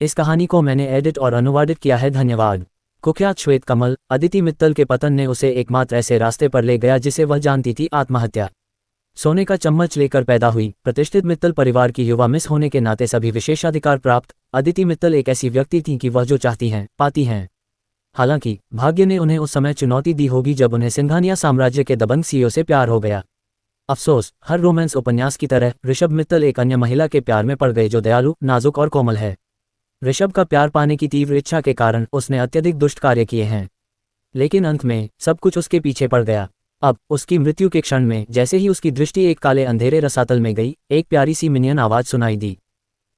इस कहानी को मैंने एडिट और अनुवादित किया है, धन्यवाद। कुख्यात श्वेत कमल। अदिति मित्तल के पतन ने उसे एकमात्र ऐसे रास्ते पर ले गया जिसे वह जानती थी, आत्महत्या। सोने का चम्मच लेकर पैदा हुई प्रतिष्ठित मित्तल परिवार की युवा मिस होने के नाते सभी विशेषाधिकार प्राप्त अदिति मित्तल एक ऐसी व्यक्ति थी कि वह जो चाहती हैं पाती हैं। हालांकि भाग्य ने उन्हें उस समय चुनौती दी होगी जब उन्हें सिंघानिया साम्राज्य के दबंग सीईओ से प्यार हो गया। अफसोस, हर रोमांस उपन्यास की तरह ऋषभ मित्तल एक अन्य महिला के प्यार में पड़ गए जो दयालु, नाजुक और कोमल है। ऋषभ का प्यार पाने की तीव्र इच्छा के कारण उसने अत्यधिक दुष्ट कार्य किए हैं, लेकिन अंत में सब कुछ उसके पीछे पड़ गया। अब उसकी मृत्यु के क्षण में जैसे ही उसकी दृष्टि एक काले अंधेरे रसातल में गई, एक प्यारी सी मिनियन आवाज सुनाई दी,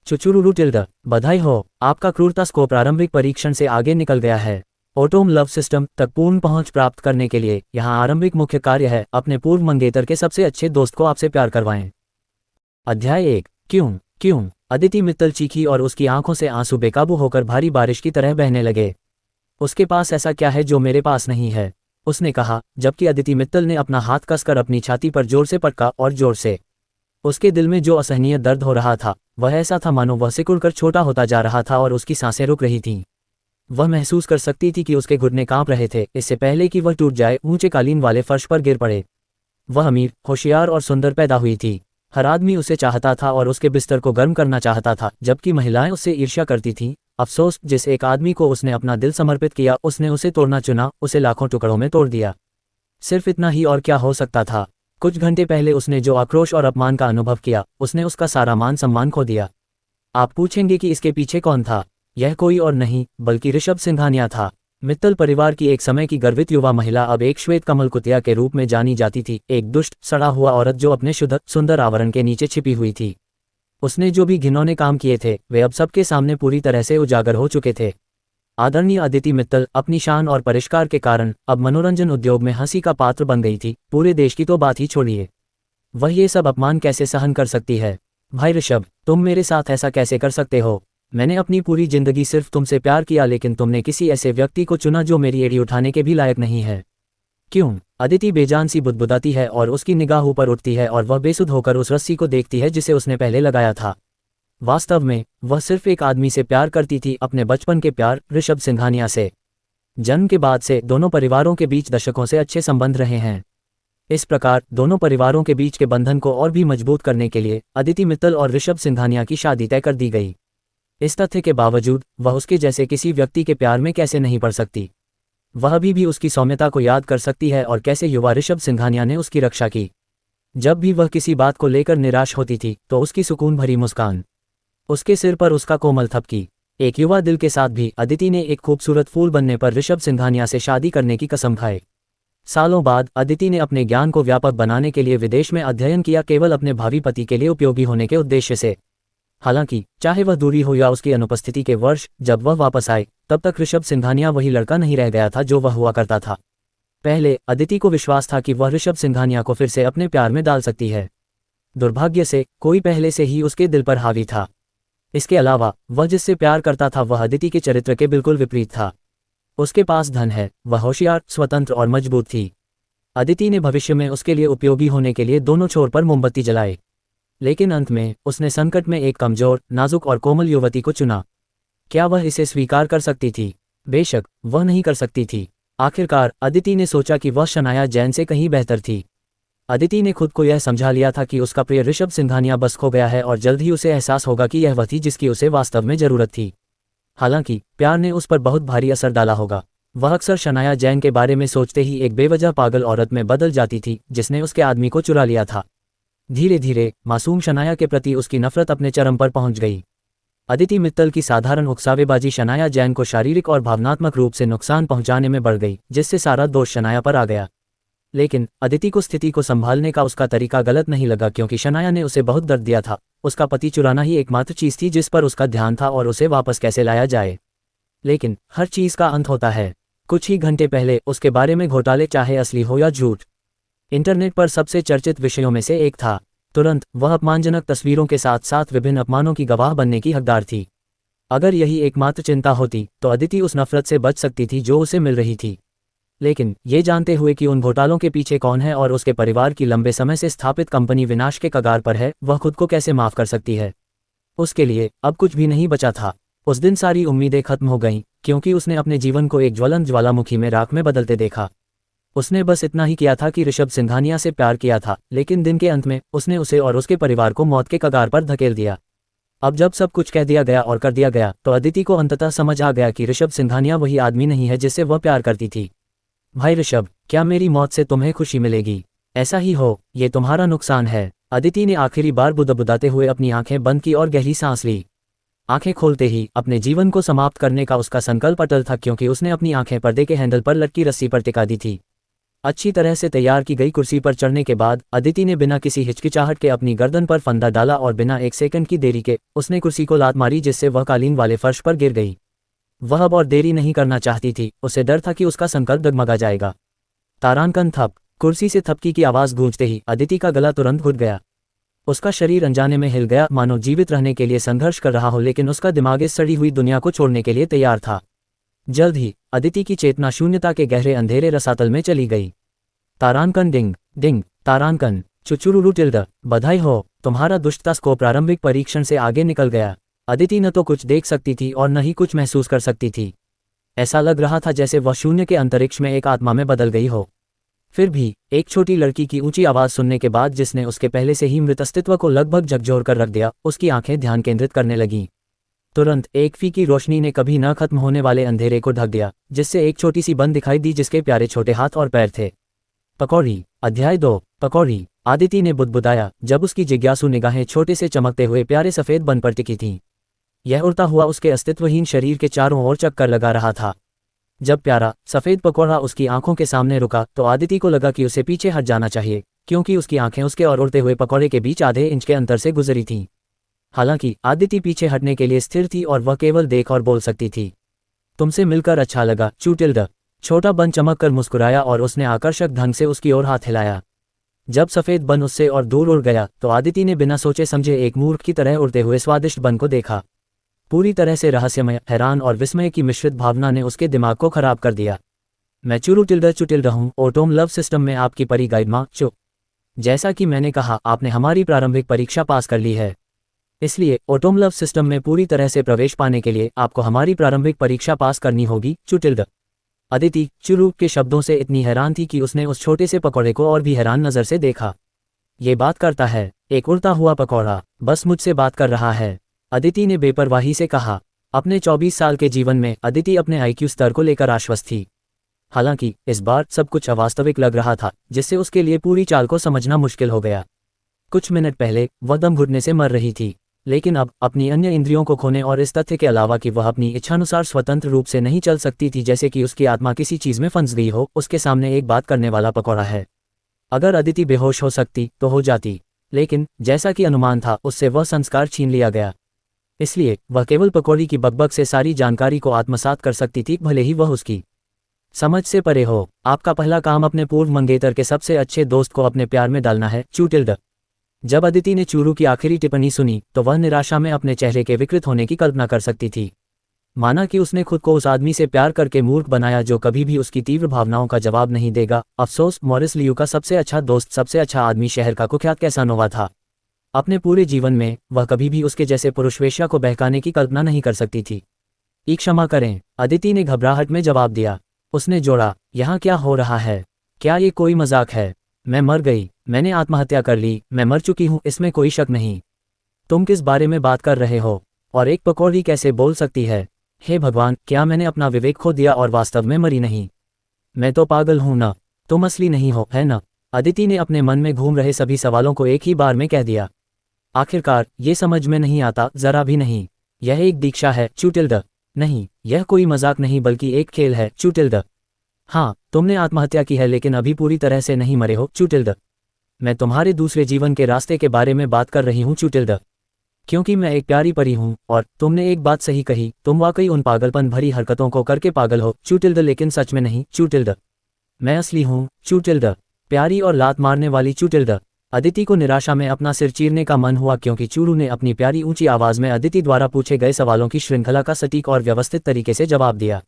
चुचुरुरु टिल्डा, बधाई हो, आपका क्रूरता स्कोप प्रारंभिक परीक्षण से आगे निकल गया है। ऑटोम लव सिस्टम तक पूर्ण पहुंच प्राप्त करने के लिए यहाँ आरंभिक मुख्य कार्य है अपने पूर्व मंगेतर के सबसे अच्छे दोस्त को आपसे प्यार करवाएं। अध्याय 1। क्यों क्यों। अदिति मित्तल चीखी और उसकी आंखों से आंसू बेकाबू होकर भारी बारिश की तरह बहने लगे। उसके पास ऐसा क्या है जो मेरे पास नहीं है, उसने कहा, जबकि अदिति मित्तल ने अपना हाथ कसकर अपनी छाती पर जोर से पटका और जोर से। उसके दिल में जो असहनीय दर्द हो रहा था वह ऐसा था मानो वह सिकुड़कर छोटा होता जा रहा था और उसकी सांसें रुक रही थीं। वह महसूस कर सकती थी कि उसके घुटने कांप रहे थे इससे पहले कि वह टूट जाए, ऊंचे कालीन वाले फर्श पर गिर पड़े। वह अमीर, होशियार और सुंदर पैदा हुई थी। हर आदमी उसे चाहता था और उसके बिस्तर को गर्म करना चाहता था, जबकि महिलाएं उससे ईर्ष्या करती थीं। अफसोस, जिस एक आदमी को उसने अपना दिल समर्पित किया उसने उसे तोड़ना चुना, उसे लाखों टुकड़ों में तोड़ दिया। सिर्फ इतना ही, और क्या हो सकता था। कुछ घंटे पहले उसने जो आक्रोश और अपमान का अनुभव किया, उसने उसका सारा मान सम्मान खो दिया। आप पूछेंगे कि इसके पीछे कौन था? यह कोई और नहीं बल्कि ऋषभ सिंघानिया था। मित्तल परिवार की एक समय की गर्वित युवा महिला अब एक श्वेत कमल कुतिया के रूप में जानी जाती थी, एक दुष्ट, सड़ा हुआ औरत जो अपने शुद्ध सुंदर आवरण के नीचे छिपी हुई थी। उसने जो भी घिनौने काम किए थे वे अब सबके सामने पूरी तरह से उजागर हो चुके थे। आदरणीय अदिति मित्तल अपनी शान और परिष्कार के कारण अब मनोरंजन उद्योग में हंसी का पात्र बन गई थी। पूरे देश की तो बात ही छोड़िए, वह ये सब अपमान कैसे सहन कर सकती है? भाई ऋषभ, तुम मेरे साथ ऐसा कैसे कर सकते हो? मैंने अपनी पूरी जिंदगी सिर्फ तुमसे प्यार किया, लेकिन तुमने किसी ऐसे व्यक्ति को चुना जो मेरी एड़ी उठाने के भी लायक नहीं है। क्यों? अदिति बेजान सी बुदबुदाती है और उसकी निगाह ऊपर उठती है और वह बेसुध होकर उस रस्सी को देखती है जिसे उसने पहले लगाया था। वास्तव में वह सिर्फ एक आदमी से प्यार करती थी, अपने बचपन के प्यार, ऋषभ सिंघानिया से। जन्म के बाद से दोनों परिवारों के बीच दशकों से अच्छे संबंध रहे हैं। इस प्रकार दोनों परिवारों के बीच के बंधन को और भी मजबूत करने के लिए अदिति मित्तल और ऋषभ सिंघानिया की शादी तय कर दी गई। इस तथ्य के बावजूद वह उसके जैसे किसी व्यक्ति के प्यार में कैसे नहीं पड़ सकती? वह अभी भी उसकी सौम्यता को याद कर सकती है और कैसे युवा ऋषभ सिंघानिया ने उसकी रक्षा की। जब भी वह किसी बात को लेकर निराश होती थी तो उसकी सुकून भरी मुस्कान, उसके सिर पर उसका कोमल थपकी। एक युवा दिल के साथ भी अदिति ने एक खूबसूरत फूल बनने पर ऋषभ सिंघानिया से शादी करने की कसम खाई। सालों बाद अदिति ने अपने ज्ञान को व्यापक बनाने के लिए विदेश में अध्ययन किया, केवल अपने भावी पति के लिए उपयोगी होने के उद्देश्य से। हालांकि चाहे वह दूरी हो या उसकी अनुपस्थिति के वर्ष, जब वह वापस आए तब तक ऋषभ सिंघानिया वही लड़का नहीं रह गया था जो वह हुआ करता था। पहले अदिति को विश्वास था कि वह ऋषभ सिंघानिया को फिर से अपने प्यार में डाल सकती है। दुर्भाग्य से कोई पहले से ही उसके दिल पर हावी था। इसके अलावा वह जिससे प्यार करता था वह अदिति के चरित्र के बिल्कुल विपरीत था। उसके पास धन है, वह होशियार, स्वतंत्र और मजबूत थी। अदिति ने भविष्य में उसके लिए उपयोगी होने के लिए दोनों छोर पर मोमबत्ती जलाई, लेकिन अंत में उसने संकट में एक कमजोर, नाजुक और कोमल युवती को चुना। क्या वह इसे स्वीकार कर सकती थी? बेशक वह नहीं कर सकती थी। आखिरकार अदिति ने सोचा कि वह शनाया जैन से कहीं बेहतर थी। अदिति ने खुद को यह समझा लिया था कि उसका प्रिय ऋषभ सिंघानिया बस खो गया है और जल्द ही उसे एहसास होगा कि यह वह थी जिसकी उसे वास्तव में जरूरत थी। हालांकि प्यार ने उस पर बहुत भारी असर डाला होगा। वह अक्सर शनाया जैन के बारे में सोचते ही एक बेवजह पागल औरत में बदल जाती थी जिसने उसके आदमी को चुरा लिया था। धीरे धीरे मासूम शनाया के प्रति उसकी नफरत अपने चरम पर पहुंच गई। अदिति मित्तल की साधारण उकसावेबाजी शनाया जैन को शारीरिक और भावनात्मक रूप से नुकसान पहुंचाने में बढ़ गई, जिससे सारा दोष शनाया पर आ गया। लेकिन अदिति को स्थिति को संभालने का उसका तरीका गलत नहीं लगा, क्योंकि शनाया ने उसे बहुत दर्द दिया था। उसका पति चुराना ही एकमात्र चीज थी जिस पर उसका ध्यान था और उसे वापस कैसे लाया जाए। लेकिन हर चीज का अंत होता है। कुछ ही घंटे पहले उसके बारे में घोटाले, चाहे असली हो या झूठ, इंटरनेट पर सबसे चर्चित विषयों में से एक था। तुरंत वह अपमानजनक तस्वीरों के साथ साथ विभिन्न अपमानों की गवाह बनने की हकदार थी। अगर यही एकमात्र चिंता होती तो अदिति उस नफरत से बच सकती थी जो उसे मिल रही थी। लेकिन ये जानते हुए कि उन घोटालों के पीछे कौन है और उसके परिवार की लंबे समय से स्थापित कंपनी विनाश के कगार पर है, वह खुद को कैसे माफ कर सकती है? उसके लिए अब कुछ भी नहीं बचा था। उस दिन सारी उम्मीदें खत्म हो गईं, क्योंकि उसने अपने जीवन को एक ज्वलंत ज्वालामुखी में राख में बदलते देखा। उसने बस इतना ही किया था कि ऋषभ सिंघानिया से प्यार किया था, लेकिन दिन के अंत में उसने उसे और उसके परिवार को मौत के कगार पर धकेल दिया। अब जब सब कुछ कह दिया गया और कर दिया गया, तो अदिति को अंततः समझ आ गया कि ऋषभ सिंघानिया वही आदमी नहीं है जिससे वह प्यार करती थी। भाई ऋषभ, क्या मेरी मौत से तुम्हें खुशी मिलेगी? ऐसा ही हो, ये तुम्हारा नुकसान है। अदिति ने आखिरी बार बुदबुदाते हुए अपनी आंखें बंद की और गहरी सांस ली। आंखें खोलते ही अपने जीवन को समाप्त करने का उसका संकल्प अटल था, क्योंकि उसने अपनी आंखें पर्दे के हैंडल पर लटकी रस्सी पर टिका दी थी। अच्छी तरह से तैयार की गई कुर्सी पर चढ़ने के बाद अदिति ने बिना किसी हिचकिचाहट के अपनी गर्दन पर फंदा डाला और बिना एक सेकंड की देरी के उसने कुर्सी को लात मारी, जिससे वह कालीन वाले फर्श पर गिर गई। वह अब और देरी नहीं करना चाहती थी, उसे डर था कि उसका संकल्प डगमगा जाएगा। तारांकन थप। कुर्सी से थपकी की आवाज़ गूंजते ही अदिति का गला तुरंत घुट गया। उसका शरीर अनजाने में हिल गया, मानो जीवित रहने के लिए संघर्ष कर रहा हो, लेकिन उसका दिमाग इस सड़ी हुई दुनिया को छोड़ने के लिए तैयार था। जल्द ही अदिति की चेतना शून्यता के गहरे अंधेरे रसातल में चली गई। तारांकन डिंग डिंग। तारांकन चुचुरुरु टिल्ड। बधाई हो, तुम्हारा दुष्टता स्कोप प्रारंभिक परीक्षण से आगे निकल गया। अदिति न तो कुछ देख सकती थी और न ही कुछ महसूस कर सकती थी। ऐसा लग रहा था जैसे वह शून्य के अंतरिक्ष में एक आत्मा में बदल गई हो। फिर भी एक छोटी लड़की की ऊंची आवाज़ सुनने के बाद, जिसने उसके पहले से ही मृत अस्तित्व को लगभग झकझोर कर रख दिया, उसकी आंखें ध्यान केंद्रित करने लगीं। तुरंत एक फीकी रोशनी ने कभी न खत्म होने वाले अंधेरे को ढक दिया, जिससे एक छोटी सी बन दिखाई दी जिसके प्यारे छोटे हाथ और पैर थे। पकौड़ी। अध्याय 2। पकौड़ी। आदिति ने बुदबुदाया, जब उसकी जिज्ञासु निगाहें छोटे से चमकते हुए प्यारे सफ़ेद बन पर टिकी थीं। यह उड़ता हुआ उसके अस्तित्वहीन शरीर के चारों ओर चक्कर लगा रहा था। जब प्यारा सफ़ेद पकौड़ा उसकी आंखों के सामने रुका, तो आदिति को लगा कि उसे पीछे हट जाना चाहिए, क्योंकि उसकी आंखें उसके और उड़ते हुए पकौड़े के बीच आधे इंच के अंतर से गुजरी थीं। हालांकि आदिति पीछे हटने के लिए स्थिर थी और वह केवल देख और बोल सकती थी। तुमसे मिलकर अच्छा लगा, चूटिल्ड। छोटा बन चमक कर मुस्कुराया और उसने आकर्षक ढंग से उसकी ओर हाथ हिलाया। जब सफ़ेद बन उससे और दूर उड़ गया, तो आदिति ने बिना सोचे समझे एक मूर्ख की तरह उड़ते हुए स्वादिष्ट बन को देखा। पूरी तरह से रहस्यमय, हैरान और विस्मय की मिश्रित भावना ने उसके दिमाग को खराब कर दिया। मैं चुटिल्ड हूँ, ओटोम लव सिस्टम में आपकी परी गाइड माँ चुप। जैसा कि मैंने कहा, आपने हमारी प्रारंभिक परीक्षा पास कर ली है, इसलिए ओटोम लव सिस्टम में पूरी तरह से प्रवेश पाने के लिए आपको हमारी प्रारंभिक परीक्षा पास करनी होगी, चुटिल्ड। अदिति चुरू के शब्दों से इतनी हैरान थी कि उसने उस छोटे से पकौड़े को और भी हैरान नज़र से देखा। ये बात करता है, एक उड़ता हुआ पकौड़ा, बस मुझसे बात कर रहा है, अदिति ने बेपरवाही से कहा। अपने 24 साल के जीवन में अदिति अपने आईक्यू स्तर को लेकर आश्वस्त थी। हालांकि इस बार सब कुछ अवास्तविक लग रहा था, जिससे उसके लिए पूरी चाल को समझना मुश्किल हो गया। कुछ मिनट पहले वह दम घुटने से मर रही थी, लेकिन अब अपनी अन्य इंद्रियों को खोने और इस तथ्य के अलावा कि वह अपनी इच्छानुसार स्वतंत्र रूप से नहीं चल सकती थी, जैसे कि उसकी आत्मा किसी चीज़ में फंस गई हो, उसके सामने एक बात करने वाला पकौड़ा है। अगर अदिति बेहोश हो सकती तो हो जाती, लेकिन जैसा कि अनुमान था, उससे वह संस्कार छीन लिया गया। इसलिए वह केवल पकौड़ी की बकबक से सारी जानकारी को आत्मसात कर सकती थी, भले ही वह उसकी समझ से परे हो। आपका पहला काम अपने पूर्व मंगेतर के सबसे अच्छे दोस्त को अपने प्यार में डालना है, चूटिल्ड। जब अदिति ने चूरू की आखिरी टिप्पणी सुनी, तो वह निराशा में अपने चेहरे के विकृत होने की कल्पना कर सकती थी। माना कि उसने खुद को उस आदमी से प्यार करके मूर्ख बनाया जो कभी भी उसकी तीव्र भावनाओं का जवाब नहीं देगा। अफसोस, मॉरिस लियू का सबसे अच्छा दोस्त, सबसे अच्छा आदमी, शहर का कुख्यात कैसानोवा था। अपने पूरे जीवन में वह कभी भी उसके जैसे पुरुषवेश्या को बहकाने की कल्पना नहीं कर सकती थी। क्षमा करें, अदिति ने घबराहट में जवाब दिया। उसने जोड़ा, यहाँ क्या हो रहा है? क्या ये कोई मजाक है? मैं मर गई, मैंने आत्महत्या कर ली, मैं मर चुकी हूँ, इसमें कोई शक नहीं। तुम किस बारे में बात कर रहे हो? और एक पकौड़ी कैसे बोल सकती है? हे भगवान, क्या मैंने अपना विवेक खो दिया और वास्तव में मरी नहीं? मैं तो पागल हूं ना? तुम असली नहीं हो, है ना? अदिति ने अपने मन में घूम रहे सभी सवालों को एक ही बार में कह दिया। आखिरकार ये समझ में नहीं आता, जरा भी नहीं। यह एक दीक्षा है, चूटिल्ड। नहीं, यह कोई मजाक नहीं बल्कि एक खेल है, चूटिल्ड। हाँ, तुमने आत्महत्या की है, लेकिन अभी पूरी तरह से नहीं मरे हो, चूटिल्ड। मैं तुम्हारे दूसरे जीवन के रास्ते के बारे में बात कर रही हूँ, चूटिल्ड। क्योंकि मैं एक प्यारी परी हूँ, और तुमने एक बात सही कही, तुम वाकई उन पागलपन भरी हरकतों को करके पागल हो, चूटिल्ड, लेकिन सच में नहीं, चूटिल्ड। मैं असली हूँ, चूटिल्ड। प्यारी और लात मारने वाली, चूटिल्ड। अदिति को निराशा में अपना सिर चीरने का मन हुआ, क्योंकि चूरू ने अपनी प्यारी ऊंची आवाज में अदिति द्वारा पूछे गए सवालों की श्रृंखला का सटीक और व्यवस्थित तरीके से जवाब दिया।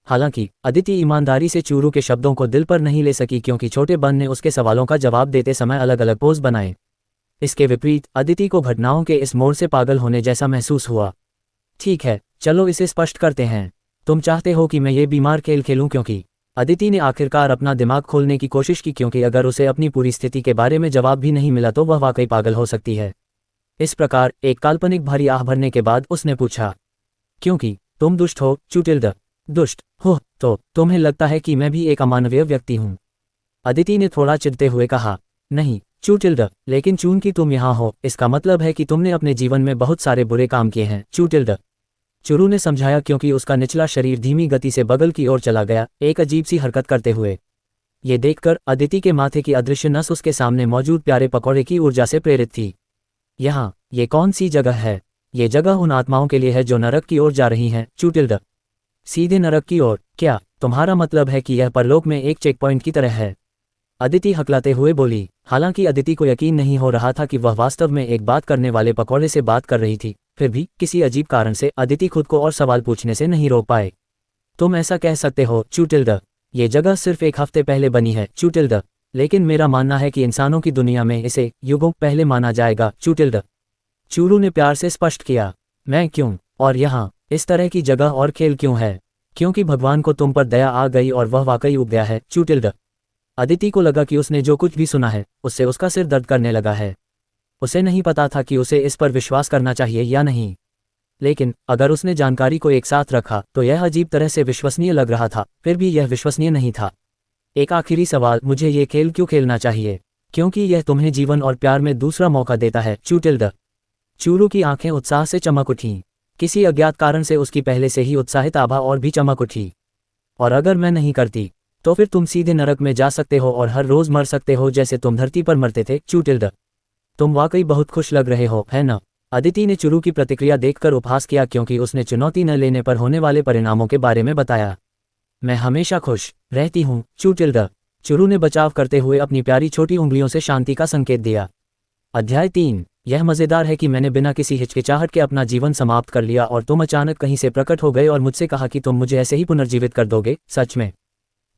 हालांकि अदिति ईमानदारी से चूरू के शब्दों को दिल पर नहीं ले सकी, क्योंकि छोटे बन ने उसके सवालों का जवाब देते समय अलग अलग पोज बनाए। इसके विपरीत अदिति को घटनाओं के इस मोड़ से पागल होने जैसा महसूस हुआ। ठीक है, चलो इसे स्पष्ट करते हैं। तुम चाहते हो कि मैं ये बीमार खेल खेलूं क्योंकि अदिति ने आखिरकार अपना दिमाग खोलने की कोशिश की, क्योंकि अगर उसे अपनी पूरी स्थिति के बारे में जवाब भी नहीं मिला तो वह वाकई पागल हो सकती है। इस प्रकार एक काल्पनिक भारी आह भरने के बाद उसने पूछा, क्योंकि तुम दुष्ट हो चूटिल्ड। दुष्ट हो तो तुम्हें लगता है कि मैं भी एक अमानवीय व्यक्ति हूँ? अदिति ने थोड़ा चिढ़ते हुए कहा, नहीं चूटिल्ड, लेकिन चूंकि तुम यहाँ हो इसका मतलब है कि तुमने अपने जीवन में बहुत सारे बुरे काम किए हैं चूटिल्ड। चुरू ने समझाया, क्योंकि उसका निचला शरीर धीमी गति से बगल की ओर चला गया, एक अजीब सी हरकत करते हुए। ये देखकर अदिति के माथे की अदृश्य नस उसके सामने मौजूद प्यारे पकौड़े की ऊर्जा से प्रेरित थी। यहाँ ये कौन सी जगह है? ये जगह उन आत्माओं के लिए है जो नरक की ओर जा रही हैं चूटिल्ड। सीधे नरक की ओर? क्या तुम्हारा मतलब है कि यह परलोक में एक चेक पॉइंट की तरह है? अदिति हकलाते हुए बोली। हालांकि अदिति को यकीन नहीं हो रहा था कि वह वास्तव में एक बात करने वाले पकौड़े से बात कर रही थी, फिर भी किसी अजीब कारण से अदिति खुद को और सवाल पूछने से नहीं रोक पाए। तुम ऐसा कह सकते हो चूटिल्ड, ये जगह सिर्फ एक हफ्ते पहले बनी है चूटिल्ड, लेकिन मेरा मानना है कि इंसानों की दुनिया में इसे युगों पहले माना जाएगा चूटिल्ड। चूरू ने प्यार से स्पष्ट किया। मैं क्यों? और यहाँ इस तरह की जगह और खेल क्यों है? क्योंकि भगवान को तुम पर दया आ गई और वह वाकई उग गया है चूटिल्ड। अदिति को लगा कि उसने जो कुछ भी सुना है उससे उसका सिर दर्द करने लगा है। उसे नहीं पता था कि उसे इस पर विश्वास करना चाहिए या नहीं, लेकिन अगर उसने जानकारी को एक साथ रखा तो यह अजीब तरह से विश्वसनीय लग रहा था, फिर भी यह विश्वसनीय नहीं था। एक आखिरी सवाल, मुझे ये खेल क्यों खेलना चाहिए? क्योंकि यह तुम्हें जीवन और प्यार में दूसरा मौका देता है चूटिल्ड। चूरू की आंखें उत्साह से चमक उठीं। किसी अज्ञात कारण से उसकी पहले से ही उत्साहित आभा और भी चमक उठी। और अगर मैं नहीं करती तो फिर तुम सीधे नरक में जा सकते हो और हर रोज मर सकते हो जैसे तुम धरती पर मरते थे चूटिल्ड। तुम वाकई बहुत खुश लग रहे हो, है ना? अदिति ने चुरू की प्रतिक्रिया देखकर उपहास किया, क्योंकि उसने चुनौती न लेने पर होने वाले परिणामों के बारे में बताया। मैं हमेशा खुश रहती हूँ चूटिल्ड। चुरू ने बचाव करते हुए अपनी प्यारी छोटी उंगलियों से शांति का संकेत दिया। अध्याय 3। यह मज़ेदार है कि मैंने बिना किसी हिचकिचाहट के अपना जीवन समाप्त कर लिया और तुम अचानक कहीं से प्रकट हो गए और मुझसे कहा कि तुम मुझे ऐसे ही पुनर्जीवित कर दोगे। सच में?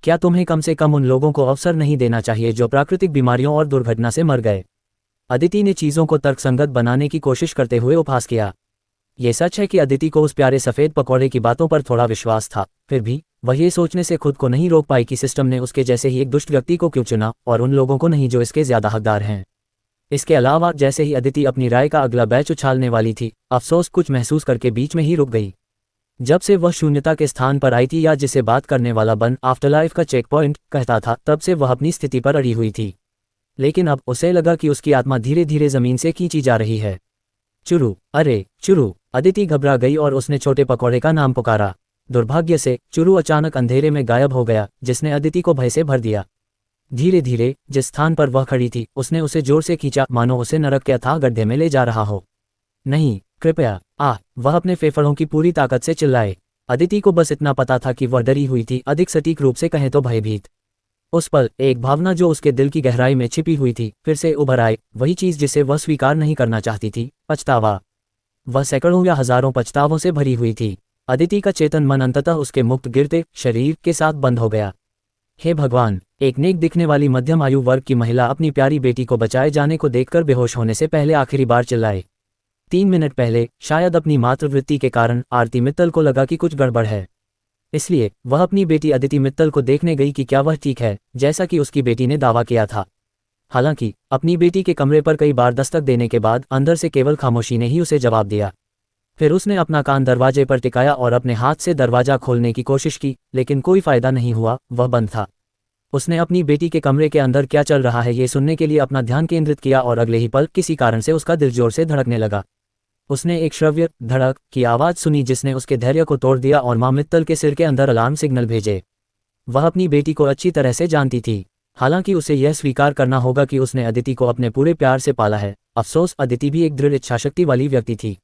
क्या तुम्हें कम से कम उन लोगों को अवसर नहीं देना चाहिए जो प्राकृतिक बीमारियों और दुर्घटना से मर गए? अदिति ने चीज़ों को तर्कसंगत बनाने की कोशिश करते हुए उपहास किया। ये सच है कि अदिति को उस प्यारे सफ़ेद पकौड़े की बातों पर थोड़ा विश्वास था, फिर भी वह ये सोचने से खुद को नहीं रोक पाई कि सिस्टम ने उसके जैसे ही एक दुष्ट व्यक्ति को क्यों चुना और उन लोगों को नहीं जो इसके ज़्यादा हकदार हैं। इसके अलावा जैसे ही अदिति अपनी राय का अगला बैच उछालने वाली थी, अफसोस कुछ महसूस करके बीच में ही रुक गई। जब से वह शून्यता के स्थान पर आई थी, या जिसे बात करने वाला बन आफ्टरलाइफ का चेक पॉइंट कहता था, तब से वह अपनी स्थिति पर अड़ी हुई थी। लेकिन अब उसे लगा कि उसकी आत्मा धीरे धीरे जमीन से खींची जा रही है। चुरू, अरे चुरू! अदिति घबरा गई और उसने छोटे पकौड़े का नाम पुकारा। दुर्भाग्य से चुरू अचानक अंधेरे में गायब हो गया, जिसने अदिति को भय से भर दिया। धीरे धीरे जिस स्थान पर वह खड़ी थी उसने उसे जोर से खींचा, मानो उसे नरक के अथाह गड्ढे में ले जा रहा हो। नहीं, कृपया! वह अपने फेफड़ों की पूरी ताकत से चिल्लाए। अदिति को बस इतना पता था कि वह डरी हुई थी, अधिक सटीक रूप से कहें तो भयभीत। उस पल एक भावना जो उसके दिल की गहराई में छिपी हुई थी फिर से उभर आई, वही चीज जिसे वह स्वीकार नहीं करना चाहती थी, पछतावा। वह सैकड़ों या हजारों पछतावों से भरी हुई थी। अदिति का चेतन मन अंततः उसके मुक्त गिरते शरीर के साथ बंद हो गया। हे भगवान! एक नेक दिखने वाली मध्यम आयु वर्ग की महिला अपनी प्यारी बेटी को बचाए जाने को देखकर बेहोश होने से पहले आखिरी बार चिल्लाए। 3 मिनट पहले शायद अपनी मातृवृत्ति के कारण आरती मित्तल को लगा कि कुछ गड़बड़ है, इसलिए वह अपनी बेटी अदिति मित्तल को देखने गई कि क्या वह ठीक है, जैसा कि उसकी बेटी ने दावा किया था। हालांकि अपनी बेटी के कमरे पर कई बार दस्तक देने के बाद अंदर से केवल खामोशी ने ही उसे जवाब दिया। फिर उसने अपना कान दरवाजे पर टिकाया और अपने हाथ से दरवाजा खोलने की कोशिश की, लेकिन कोई फायदा नहीं हुआ, वह बंद था। उसने अपनी बेटी के कमरे के अंदर क्या चल रहा है ये सुनने के लिए अपना ध्यान केंद्रित किया और अगले ही पल किसी कारण से उसका दिल जोर से धड़कने लगा। उसने एक श्रव्य धड़क की आवाज़ सुनी जिसने उसके धैर्य को तोड़ दिया और मां मित्तल के सिर के अंदर अलार्म सिग्नल भेजे। वह अपनी बेटी को अच्छी तरह से जानती थी, हालांकि उसे यह स्वीकार करना होगा कि उसने अदिति को अपने पूरे प्यार से पाला है। अफसोस, अदिति भी एक दृढ़ इच्छाशक्ति वाली व्यक्ति थी।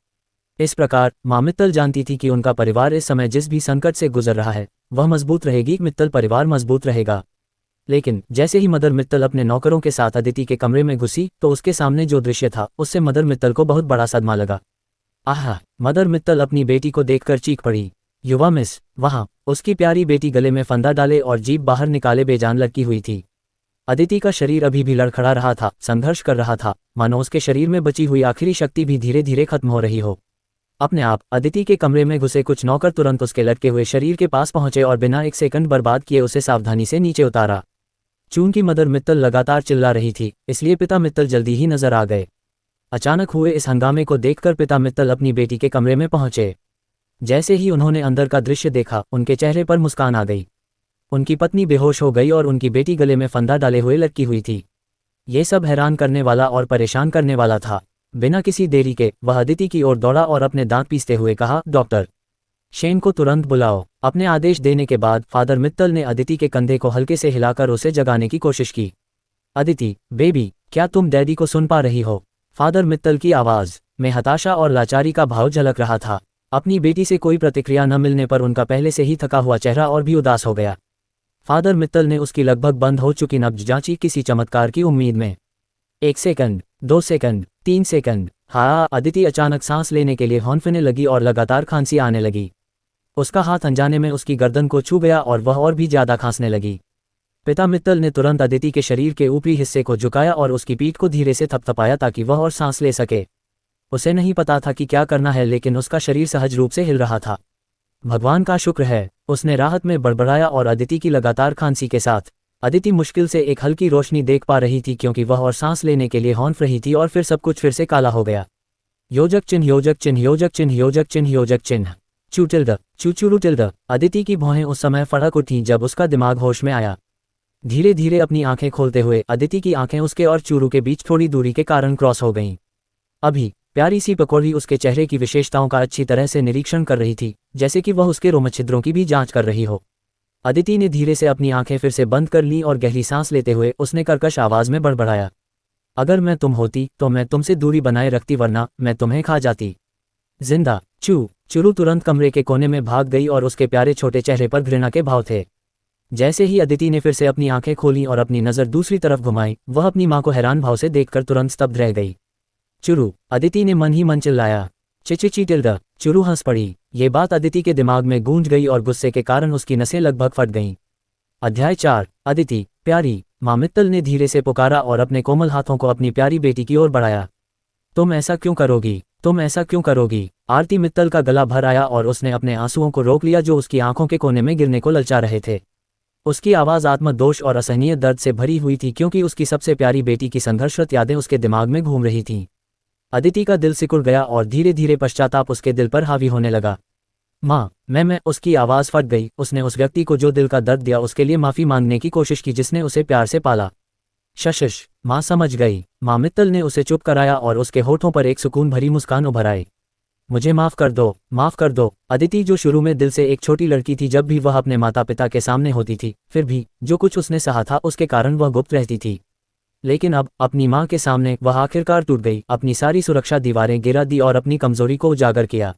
इस प्रकार मां मित्तल जानती थी कि उनका परिवार इस समय जिस भी संकट से गुजर रहा है वह मजबूत रहेगी, मित्तल परिवार मजबूत रहेगा। लेकिन जैसे ही मदर मित्तल अपने नौकरों के साथ अदिति के कमरे में घुसी तो उसके सामने जो दृश्य था उससे मदर मित्तल को बहुत बड़ा सदमा लगा। आहा! मदर मित्तल अपनी बेटी को देखकर चीख पड़ी। युवा मिस! वहां उसकी प्यारी बेटी गले में फंदा डाले और जीभ बाहर निकाले बेजान लटकी हुई थी। अदिति का शरीर अभी भी लड़खड़ा रहा था, संघर्ष कर रहा था, मानो उसके शरीर में बची हुई आखिरी शक्ति भी धीरे धीरे खत्म हो रही हो। अपने आप अदिति के कमरे में घुसे कुछ नौकर तुरंत उसके लटके हुए शरीर के पास पहुंचे और बिना एक सेकंड बर्बाद किए उसे सावधानी से नीचे उतारा। चूंकि मदर मित्तल लगातार चिल्ला रही थी, इसलिए पिता मित्तल जल्दी ही नजर आ गए। अचानक हुए इस हंगामे को देखकर पिता मित्तल अपनी बेटी के कमरे में पहुंचे। जैसे ही उन्होंने अंदर का दृश्य देखा, उनके चेहरे पर मुस्कान आ गई। उनकी पत्नी बेहोश हो गई और उनकी बेटी गले में फंदा डाले हुए लटकी हुई थी। ये सब हैरान करने वाला और परेशान करने वाला था। बिना किसी देरी के वह अदिति की ओर दौड़ा और अपने दांत पीसते हुए कहा, डॉक्टर शेन को तुरंत बुलाओ। अपने आदेश देने के बाद फादर मित्तल ने अदिति के कंधे को हल्के से हिलाकर उसे जगाने की कोशिश की। अदिति, बेबी, क्या तुम डैडी को सुन पा रही हो? फादर मित्तल की आवाज में हताशा और लाचारी का भाव झलक रहा था। अपनी बेटी से कोई प्रतिक्रिया न मिलने पर उनका पहले से ही थका हुआ चेहरा और भी उदास हो गया। फादर मित्तल ने उसकी लगभग बंद हो चुकी नब्ज जांची किसी चमत्कार की उम्मीद में। 1 सेकंड, 2 सेकंड, 3 सेकंड। हाँ, अदिति अचानक सांस लेने के लिए हौंफने लगी और लगातार खांसी आने लगी। उसका हाथ अनजाने में उसकी गर्दन को छू गया और वह और भी ज्यादा खांसने लगी। पिता मित्तल ने तुरंत अदिति के शरीर के ऊपरी हिस्से को झुकाया और उसकी पीठ को धीरे से थपथपाया ताकि वह और सांस ले सके। उसे नहीं पता था कि क्या करना है, लेकिन उसका शरीर सहज रूप से हिल रहा था। भगवान का शुक्र है, उसने राहत में बड़बड़ाया और अदिति की लगातार खांसी के साथ अदिति मुश्किल से एक हल्की रोशनी देख पा रही थी, क्योंकि वह और सांस लेने के लिए हौंफ रही थी और फिर सब कुछ फिर से काला हो गया। योजक चिन्ह, योजक चिन्ह, योजक चिन्ह, योजक चिन्ह, योजक चिन्ह। चूटिल्द, चूचुरुटिल्द। अदिति की भौहें उस समय फड़क उठी जब उसका दिमाग होश में आया। धीरे धीरे अपनी आंखें खोलते हुए अदिति की आंखें उसके और चूरू के बीच थोड़ी दूरी के कारण क्रॉस हो गईं। अभी प्यारी सी पकौड़ी उसके चेहरे की विशेषताओं का अच्छी तरह से निरीक्षण कर रही थी, जैसे कि वह उसके रोमछिद्रों की भी जांच कर रही हो। अदिति ने धीरे से अपनी आंखें फिर से बंद कर लीं और गहरी सांस लेते हुए उसने कर्कश आवाज में बड़बड़ाया, अगर मैं तुम होती तो मैं तुमसे दूरी बनाए रखती, वरना मैं तुम्हें खा जाती। जिंदा। चूरू तुरंत कमरे के कोने में भाग गई और उसके प्यारे छोटे चेहरे पर घृणा के भाव थे। जैसे ही अदिति ने फिर से अपनी आंखें खोलीं और अपनी नज़र दूसरी तरफ घुमाई, वह अपनी मां को हैरान भाव से देखकर तुरंत स्तब्ध रह गई। चूरू, अदिति ने मन ही मन चिल्लाया। चिचिचिटिल्ड। चूरू हंस पड़ी। ये बात अदिति के दिमाग में गूंज गई और गुस्से के कारण उसकी नसें लगभग फट गईं। अध्याय 4। अदिति, प्यारी, मां मित्तल ने धीरे से पुकारा और अपने कोमल हाथों को अपनी प्यारी बेटी की ओर बढ़ाया। तुम ऐसा क्यों करोगी? तुम ऐसा क्यों करोगी? आरती मित्तल का गला भर आया और उसने अपने आंसुओं को रोक लिया जो उसकी आंखों के कोने में गिरने को ललचा रहे थे। उसकी आवाज़ आत्मदोष और असहनीय दर्द से भरी हुई थी, क्योंकि उसकी सबसे प्यारी बेटी की संघर्षरत यादें उसके दिमाग में घूम रही थीं। अदिति का दिल सिकुड़ गया और धीरे धीरे पश्चाताप उसके दिल पर हावी होने लगा। माँ, मैं उसकी आवाज़ फट गई। उसने उस व्यक्ति को जो दिल का दर्द दिया उसके लिए माफ़ी मांगने की कोशिश की, जिसने उसे प्यार से पाला। शशिश, माँ समझ गई। माँ मित्तल ने उसे चुप कराया और उसके होठों पर एक सुकून भरी मुस्कान उभर आई। मुझे माफ़ कर दो, माफ़ कर दो। अदिति, जो शुरू में दिल से एक छोटी लड़की थी जब भी वह अपने माता पिता के सामने होती थी, फिर भी जो कुछ उसने सहा था उसके कारण वह गुप्त रहती थी। लेकिन अब अपनी माँ के सामने वह आखिरकार टूट गई, अपनी सारी सुरक्षा दीवारें गिरा दी और अपनी कमजोरी को उजागर किया।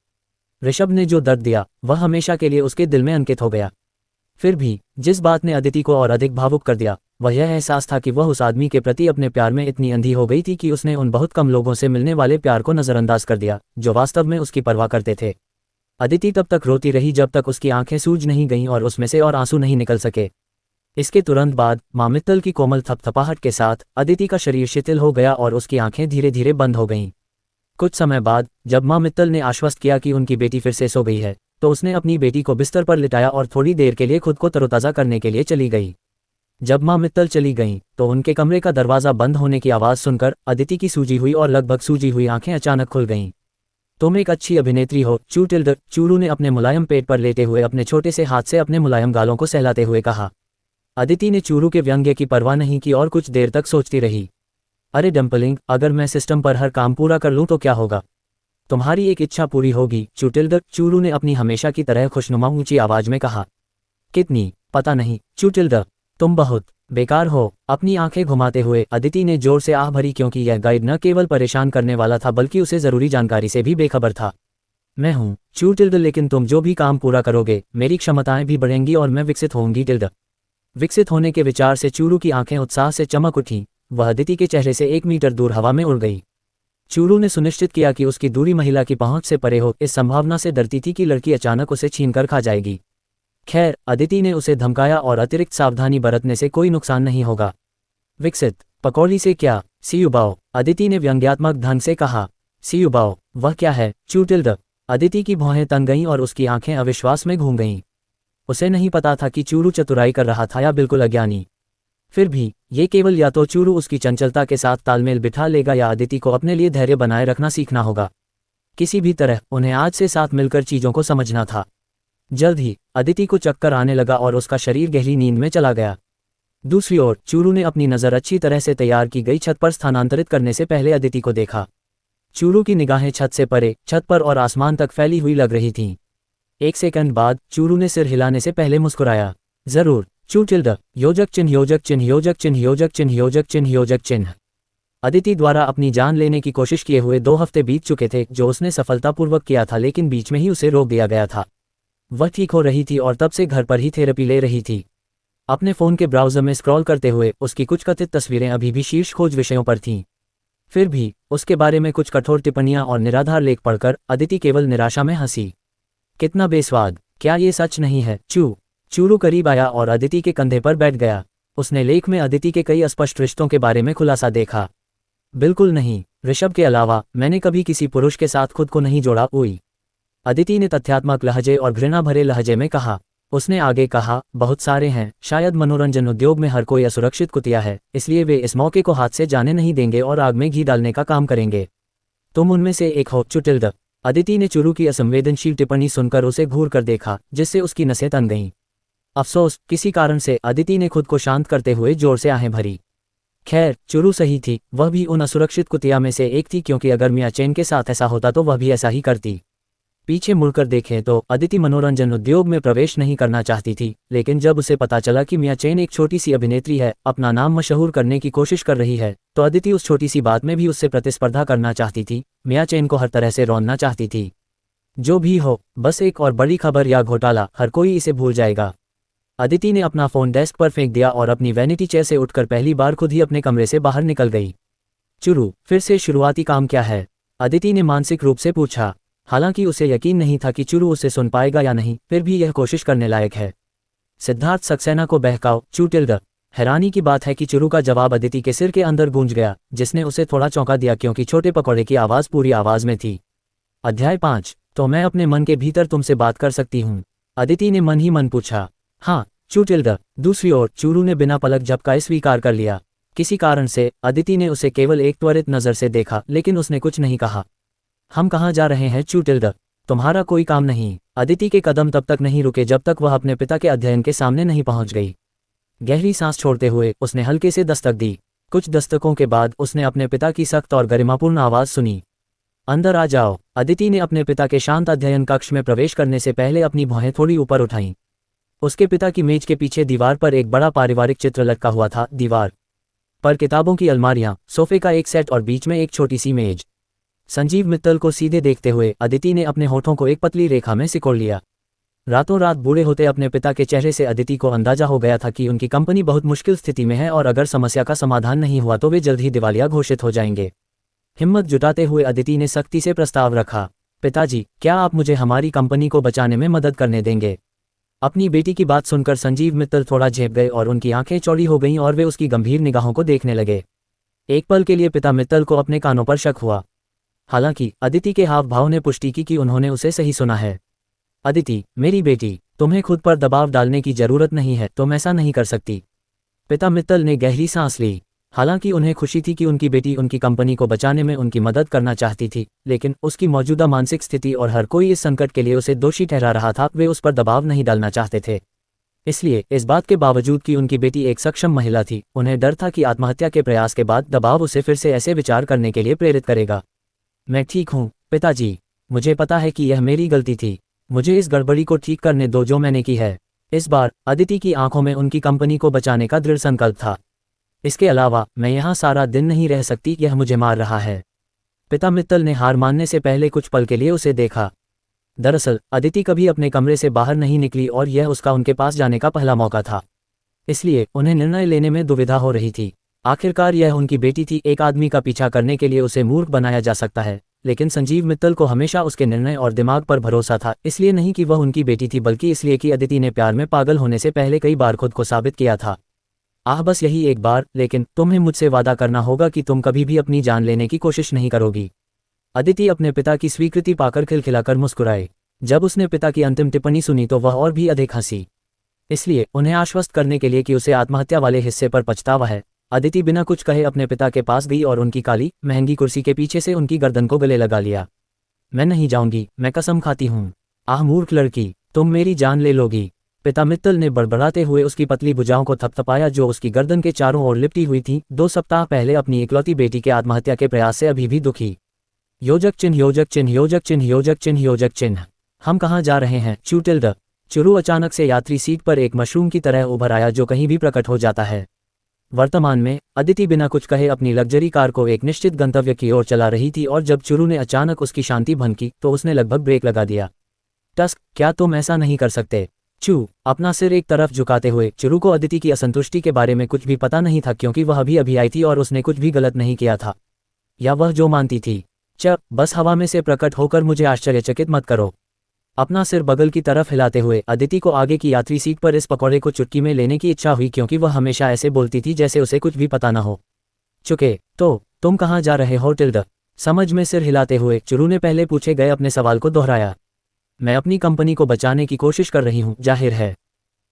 ऋषभ ने जो दर्द दिया वह हमेशा के लिए उसके दिल में अंकित हो गया। फिर भी जिस बात ने अदिति को और अधिक भावुक कर दिया वह यह एहसास था कि वह उस आदमी के प्रति अपने प्यार में इतनी अंधी हो गई थी कि उसने उन बहुत कम लोगों से मिलने वाले प्यार को नज़रअंदाज कर दिया जो वास्तव में उसकी परवाह करते थे। अदिति तब तक रोती रही जब तक उसकी आंखें सूज नहीं गईं और उसमें से और आंसू नहीं निकल सके। इसके तुरंत बाद माँ मित्तल की कोमल थपथपाहट के साथ अदिति का शरीर शिथिल हो गया और उसकी आंखें धीरे धीरे बंद हो गईं। कुछ समय बाद जब माँ मित्तल ने आश्वस्त किया कि उनकी बेटी फिर से सो गई है, तो उसने अपनी बेटी को बिस्तर पर लिटाया और थोड़ी देर के लिए खुद को तरोताज़ा करने के लिए चली गई। जब माँ मित्तल चली गईं, तो उनके कमरे का दरवाज़ा बंद होने की आवाज़ सुनकर अदिति की सूजी हुई और लगभग सूजी हुई आंखें अचानक खुल गईं। तुम एक अच्छी अभिनेत्री हो, चूटिल्ड। चूरू ने अपने मुलायम पेट पर लेटे हुए अपने छोटे से हाथ से अपने मुलायम गालों को सहलाते हुए कहा। अदिति ने चूरू के व्यंग्य की परवाह नहीं की और कुछ देर तक सोचती रही। अरे डम्पलिंग, अगर मैं सिस्टम पर हर काम पूरा कर लूँ तो क्या होगा? तुम्हारी एक इच्छा पूरी होगी, चूटिल्ड। चूरू ने अपनी हमेशा की तरह खुशनुमा ऊंची आवाज में कहा। कितनी? पता नहीं, चूटिल्ड। तुम बहुत बेकार हो। अपनी आंखें घुमाते हुए अदिति ने जोर से आह भरी, क्योंकि यह गाइड न केवल परेशान करने वाला था बल्कि उसे जरूरी जानकारी से भी बेखबर था। मैं हूँ, चूटिल्ड, लेकिन तुम जो भी काम पूरा करोगे मेरी क्षमताएं भी बढ़ेंगी और मैं विकसित होंगी, टिल्ड। विकसित होने के विचार से चूरू की आंखें उत्साह से चमक उठीं। वह अदिति के चेहरे से 1 मीटर दूर हवा में उड़ गई। चूरू ने सुनिश्चित किया कि उसकी दूरी महिला की पहुंच से परे हो। इस संभावना से डरती थी कि लड़की अचानक उसे छीनकर खा जाएगी। खैर, अदिति ने उसे धमकाया और अतिरिक्त सावधानी बरतने से कोई नुकसान नहीं होगा। विकसित पकौड़ी से क्या? सियुबाओ, अदिति ने व्यंग्यात्मक ढंग से कहा। सियुबाओ, वह क्या है, चूटिल्ड? अदिति की भौहें तन गईं और उसकी आंखें अविश्वास में घूम गईं। उसे नहीं पता था कि चूरू चतुराई कर रहा था या बिल्कुल अज्ञानी। फिर भी ये केवल या तो चूरू उसकी चंचलता के साथ तालमेल बिठा लेगा या अदिति को अपने लिए धैर्य बनाए रखना सीखना होगा। किसी भी तरह उन्हें आज से साथ मिलकर चीज़ों को समझना था। जल्द ही अदिति को चक्कर आने लगा और उसका शरीर गहरी नींद में चला गया। दूसरी ओर चूरू ने अपनी नज़र अच्छी तरह से तैयार की गई छत पर स्थानांतरित करने से पहले अदिति को देखा। चूरू की निगाहें छत से परे, छत पर और आसमान तक फैली हुई लग रही थीं। एक सेकंड बाद चूरू ने सिर हिलाने से पहले मुस्कुराया। जरूर, चू योजक चिन्ह योजक चिन्ह योजक चिन्ह योजक चिन्ह योजक चिन्ह योजक चिन्ह। अदिति द्वारा अपनी जान लेने की कोशिश किए हुए 2 हफ्ते बीत चुके थे जो उसने सफलतापूर्वक किया था, लेकिन बीच में ही उसे रोक दिया गया था। वह ठीक हो रही थी और तब से घर पर ही थेरेपी ले रही थी। अपने फ़ोन के ब्राउज़र में स्क्रॉल करते हुए उसकी कुछ कथित तस्वीरें अभी भी शीर्ष खोज विषयों पर थीं। फिर भी उसके बारे में कुछ कठोर टिप्पणियां और निराधार लेख पढ़कर अदिति केवल निराशा में हंसी। कितना बेस्वाद, क्या ये सच नहीं है? चूरू करीब आया और अदिति के कंधे पर बैठ गया। उसने लेख में अदिति के कई अस्पष्ट रिश्तों के बारे में खुलासा देखा। बिल्कुल नहीं, ऋषभ के अलावा मैंने कभी किसी पुरुष के साथ खुद को नहीं जोड़ा। उई, अदिति ने तथ्यात्मक लहजे और घृणा भरे लहजे में कहा। उसने आगे कहा, बहुत सारे हैं, शायद मनोरंजन उद्योग में हर कोई असुरक्षित कुतिया है, इसलिए वे इस मौके को हाथ से जाने नहीं देंगे और आग में घी डालने का काम करेंगे। तुम उनमें से एक हो। चुटिल्ड। अदिति ने चूरू की असंवेदनशील टिप्पणी सुनकर उसे घूर कर देखा, जिससे उसकी नसें तन गईं। अफसोस, किसी कारण से अदिति ने खुद को शांत करते हुए जोर से आहें भरी। खैर, चूरू सही थी, वह भी उन असुरक्षित कुतिया में से एक थी, क्योंकि अगर मिया चेन के साथ ऐसा होता तो वह भी ऐसा ही करती। पीछे मुड़कर देखें तो अदिति मनोरंजन उद्योग में प्रवेश नहीं करना चाहती थी, लेकिन जब उसे पता चला कि मिया चेन एक छोटी सी अभिनेत्री है, अपना नाम मशहूर करने की कोशिश कर रही है, तो अदिति उस छोटी सी बात में भी उससे प्रतिस्पर्धा करना चाहती थी, मिया चेन को हर तरह से रौंदना चाहती थी। जो भी हो, बस एक और बड़ी खबर या घोटाला, हर कोई इसे भूल जाएगा। अदिति ने अपना फ़ोन डेस्क पर फेंक दिया और अपनी वैनिटी चेयर से उठकर पहली बार खुद ही अपने कमरे से बाहर निकल गई। चूरू, फिर से शुरुआती काम क्या है? अदिति ने मानसिक रूप से पूछा। हालांकि उसे यकीन नहीं था कि चूरू उसे सुन पाएगा या नहीं, फिर भी यह कोशिश करने लायक है। सिद्धार्थ सक्सेना को बहकाओ। चूटिल्ड। हैरानी की बात है कि चूरू का जवाब अदिति के सिर के अंदर गूंज गया, जिसने उसे थोड़ा चौंका दिया, क्योंकि छोटे पकौड़े की आवाज़ पूरी आवाज़ में थी। अध्याय 5। तो मैं अपने मन के भीतर तुमसे बात कर सकती हूँ? अदिति ने मन ही मन पूछा। हाँ, चूटिल्ड। दूसरी ओर चूरू ने बिना पलक झपकाए स्वीकार कर लिया। किसी कारण से अदिति ने उसे केवल एक त्वरित नज़र से देखा, लेकिन उसने कुछ नहीं कहा। हम कहाँ जा रहे हैं? चूटिल्ड। तुम्हारा कोई काम नहीं। अदिति के कदम तब तक नहीं रुके जब तक वह अपने पिता के अध्ययन के सामने नहीं पहुंच गई। गहरी सांस छोड़ते हुए उसने हल्के से दस्तक दी। कुछ दस्तकों के बाद उसने अपने पिता की सख्त और गरिमापूर्ण आवाज़ सुनी। अंदर आ जाओ। अदिति ने अपने पिता के शांत अध्ययन कक्ष में प्रवेश करने से पहले अपनी भौहें थोड़ी ऊपर उठाईं। उसके पिता की मेज के पीछे दीवार पर एक बड़ा पारिवारिक चित्र लटका हुआ था। दीवार पर किताबों की अलमारियां, सोफे का एक सेट और बीच में एक छोटी सी मेज। संजीव मित्तल को सीधे देखते हुए अदिति ने अपने होठों को एक पतली रेखा में सिकोड़ लिया। रातों रात बूढ़े होते अपने पिता के चेहरे से अदिति को अंदाजा हो गया था कि उनकी कंपनी बहुत मुश्किल स्थिति में है और अगर समस्या का समाधान नहीं हुआ तो वे जल्द ही दिवालिया घोषित हो जाएंगे। हिम्मत जुटाते हुए अदिति ने सख्ती से प्रस्ताव रखा। पिताजी, क्या आप मुझे हमारी कंपनी को बचाने में मदद करने देंगे? अपनी बेटी की बात सुनकर संजीव मित्तल थोड़ा झेप गए और उनकी आंखें चौड़ी हो गईं और वे उसकी गंभीर निगाहों को देखने लगे। एक पल के लिए पिता मित्तल को अपने कानों पर शक हुआ। हालांकि अदिति के हाव भाव ने पुष्टि की कि उन्होंने उसे सही सुना है। अदिति, मेरी बेटी, तुम्हें खुद पर दबाव डालने की जरूरत नहीं है, तुम ऐसा नहीं कर सकती। पिता मित्तल ने गहरी सांस ली। हालांकि उन्हें खुशी थी कि उनकी बेटी उनकी कंपनी को बचाने में उनकी मदद करना चाहती थी, लेकिन उसकी मौजूदा मानसिक स्थिति और हर कोई इस संकट के लिए उसे दोषी ठहरा रहा था, वे उस पर दबाव नहीं डालना चाहते थे। इसलिए इस बात के बावजूद कि उनकी बेटी एक सक्षम महिला थी, उन्हें डर था कि आत्महत्या के प्रयास के बाद दबाव उसे फिर से ऐसे विचार करने के लिए प्रेरित करेगा। मैं ठीक हूँ पिताजी, मुझे पता है कि यह मेरी गलती थी, मुझे इस गड़बड़ी को ठीक करने दो जो मैंने की है। इस बार अदिति की आंखों में उनकी कंपनी को बचाने का दृढ़ संकल्प था। इसके अलावा मैं यहाँ सारा दिन नहीं रह सकती, यह मुझे मार रहा है। पिता मित्तल ने हार मानने से पहले कुछ पल के लिए उसे देखा। दरअसल अदिति कभी अपने कमरे से बाहर नहीं निकली और यह उसका उनके पास जाने का पहला मौका था, इसलिए उन्हें निर्णय लेने में दुविधा हो रही थी। आखिरकार यह उनकी बेटी थी। एक आदमी का पीछा करने के लिए उसे मूर्ख बनाया जा सकता है, लेकिन संजीव मित्तल को हमेशा उसके निर्णय और दिमाग पर भरोसा था, इसलिए नहीं कि वह उनकी बेटी थी, बल्कि इसलिए कि अदिति ने प्यार में पागल होने से पहले कई बार खुद को साबित किया था। बस यही एक बार, लेकिन तुम्हें मुझसे वादा करना होगा कि तुम कभी भी अपनी जान लेने की कोशिश नहीं करोगी। अदिति अपने पिता की स्वीकृति पाकर खिलखिलाकर मुस्कुराए। जब उसने पिता की अंतिम टिप्पणी सुनी तो वह और भी अधिक हंसी। इसलिए उन्हें आश्वस्त करने के लिए कि उसे आत्महत्या वाले हिस्से पर पछतावा है, अदिति बिना कुछ कहे अपने पिता के पास गई और उनकी काली महंगी कुर्सी के पीछे से उनकी गर्दन को गले लगा लिया। मैं नहीं जाऊंगी, मैं कसम खाती हूँ। आह मूर्ख लड़की, तुम मेरी जान ले लोगी। पिता मित्तल ने बड़बड़ाते हुए उसकी पतली भुजाओं को थपथपाया जो उसकी गर्दन के चारों ओर लिपटी हुई थी। 2 सप्ताह पहले अपनी इकलौती बेटी के आत्महत्या के प्रयास से अभी भी दुखी। योजक चिन्ह योजक चिन्ह योजक चिन्ह योजक चिन्ह योजक चिन्ह। हम कहाँ जा रहे हैं चूटिल्ड? चुरू अचानक से यात्री सीट पर एक मशरूम की तरह उभर आया जो कहीं भी प्रकट हो जाता है। वर्तमान में अदिति बिना कुछ कहे अपनी लग्जरी कार को एक निश्चित गंतव्य की ओर चला रही थी और जब चुरू ने अचानक उसकी शांति भंग की तो उसने लगभग ब्रेक लगा दिया। टस्क, क्या तुम ऐसा नहीं कर सकते? चू अपना सिर एक तरफ झुकाते हुए चुरू को अदिति की असंतुष्टि के बारे में कुछ भी पता नहीं था क्योंकि वह अभी आई थी और उसने कुछ भी गलत नहीं किया था, या वह जो मानती थी। बस हवा में से प्रकट होकर मुझे आश्चर्यचकित मत करो। अपना सिर बगल की तरफ हिलाते हुए अदिति को आगे की यात्री सीट पर इस पकौड़े को चुटकी में लेने की इच्छा हुई क्योंकि वह हमेशा ऐसे बोलती थी जैसे उसे कुछ भी पता न हो। चुके तो तुम कहाँ जा रहे हो टिल्ड? समझ में सिर हिलाते हुए चुरू ने पहले पूछे गए अपने सवाल को दोहराया। मैं अपनी कंपनी को बचाने की कोशिश कर रही हूँ, जाहिर है।